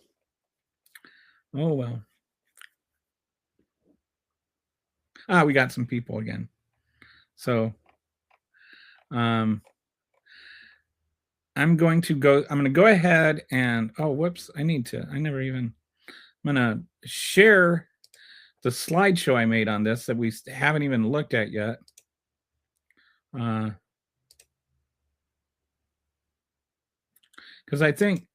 Oh well. We got some people again. So I'm going to go ahead and whoops, I never I'm gonna share the slideshow I made on this that we haven't even looked at yet. Because I think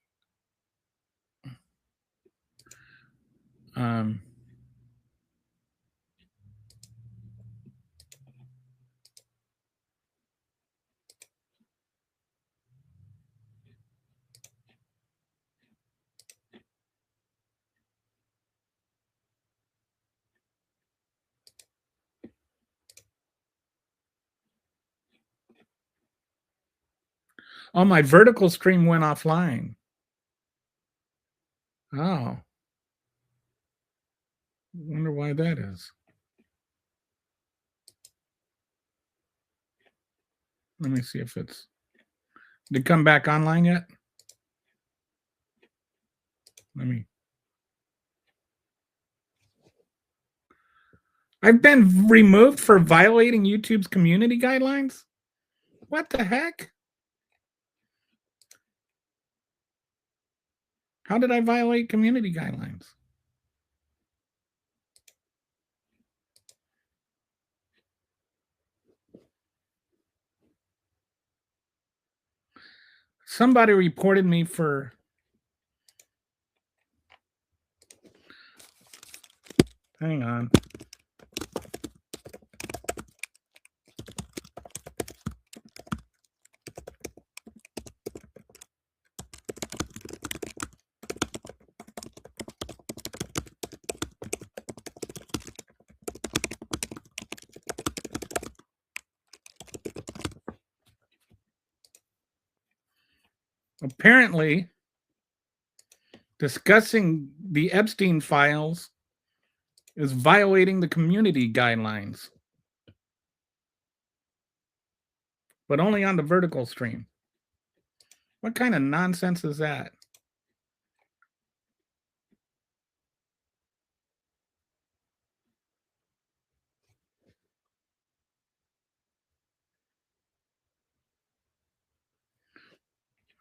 my vertical stream went offline. Oh. Wonder why that is. Let me see if did it come back online yet? I've been removed for violating YouTube's community guidelines? What the heck? How did I violate community guidelines? Somebody reported me for... Hang on. Apparently, discussing the Epstein files is violating the community guidelines, but only on the vertical stream. What kind of nonsense is that?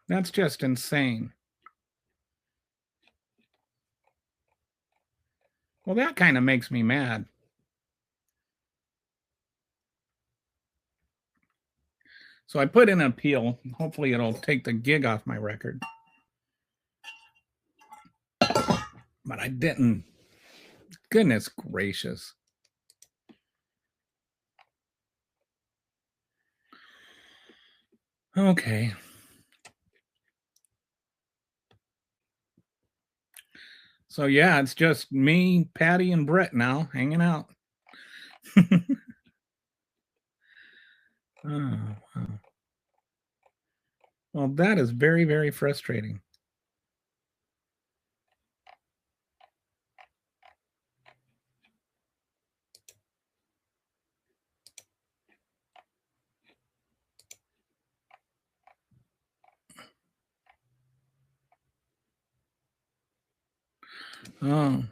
That's just insane. Well, that kind of makes me mad. So I put in an appeal. Hopefully it'll take the gig off my record. But I didn't. Goodness gracious. Okay. So yeah, it's just me, Patty, and Brett now hanging out. Oh, wow. Well, that is very, very frustrating. Oh.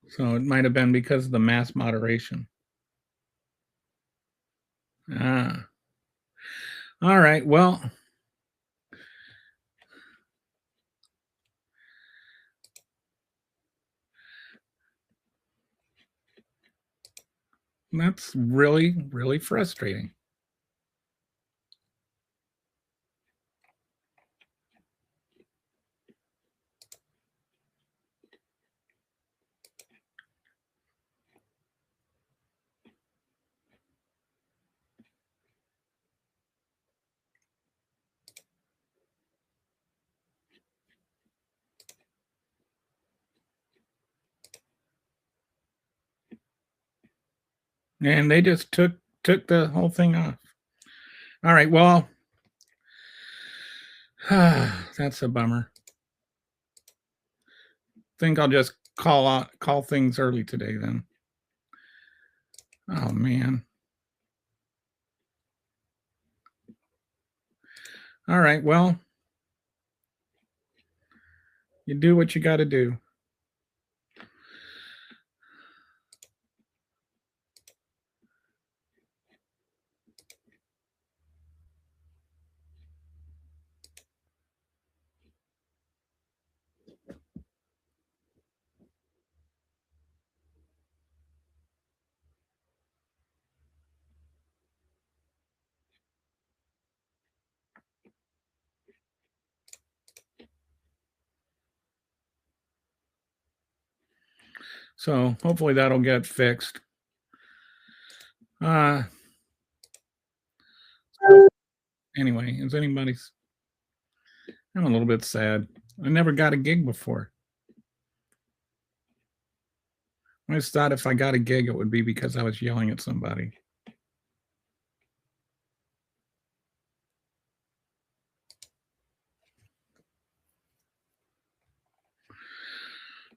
So it might have been because of the mass moderation. Ah. All right. Well, that's really, really frustrating. And they just took took the whole thing off. All right, well, that's a bummer. Think I'll just call things early today then. Oh man. All right, well, you do what you got to do. So hopefully that'll get fixed. So anyway, is anybody's? I'm a little bit sad. I never got a gig before. I just thought if I got a gig, it would be because I was yelling at somebody.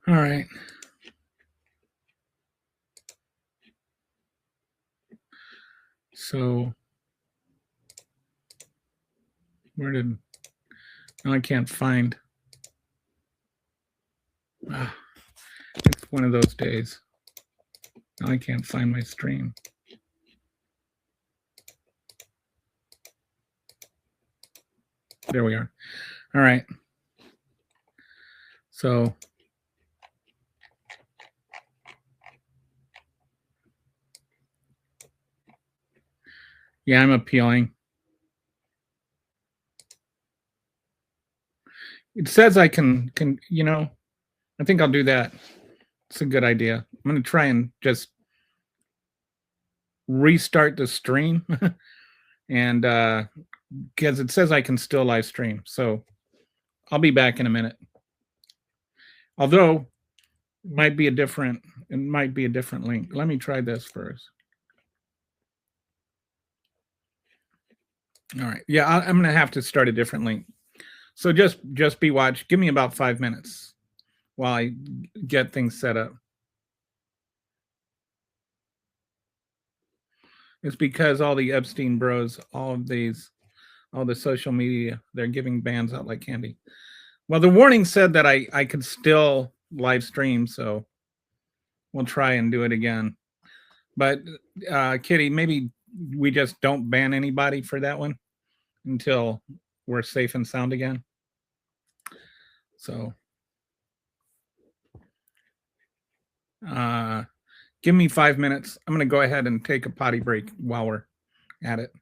All right. So where did I can't find. It's one of those days. Now I can't find my stream. There we are. All right. So yeah, I'm appealing. It says I can, I think I'll do that. It's a good idea. I'm going to try and just restart the stream and because it says I can still live stream. So I'll be back in a minute. Although it might be a different link. Let me try this first. All right. Yeah, I'm going to have to start a different link. So just be watch. Give me about 5 minutes while I get things set up. It's because all the Epstein bros, all the social media, they're giving bans out like candy. Well, the warning said that I could still live stream, so we'll try and do it again. But Kitty, maybe we just don't ban anybody for that one until we're safe and sound again. So give me 5 minutes. I'm going to go ahead and take a potty break while we're at it.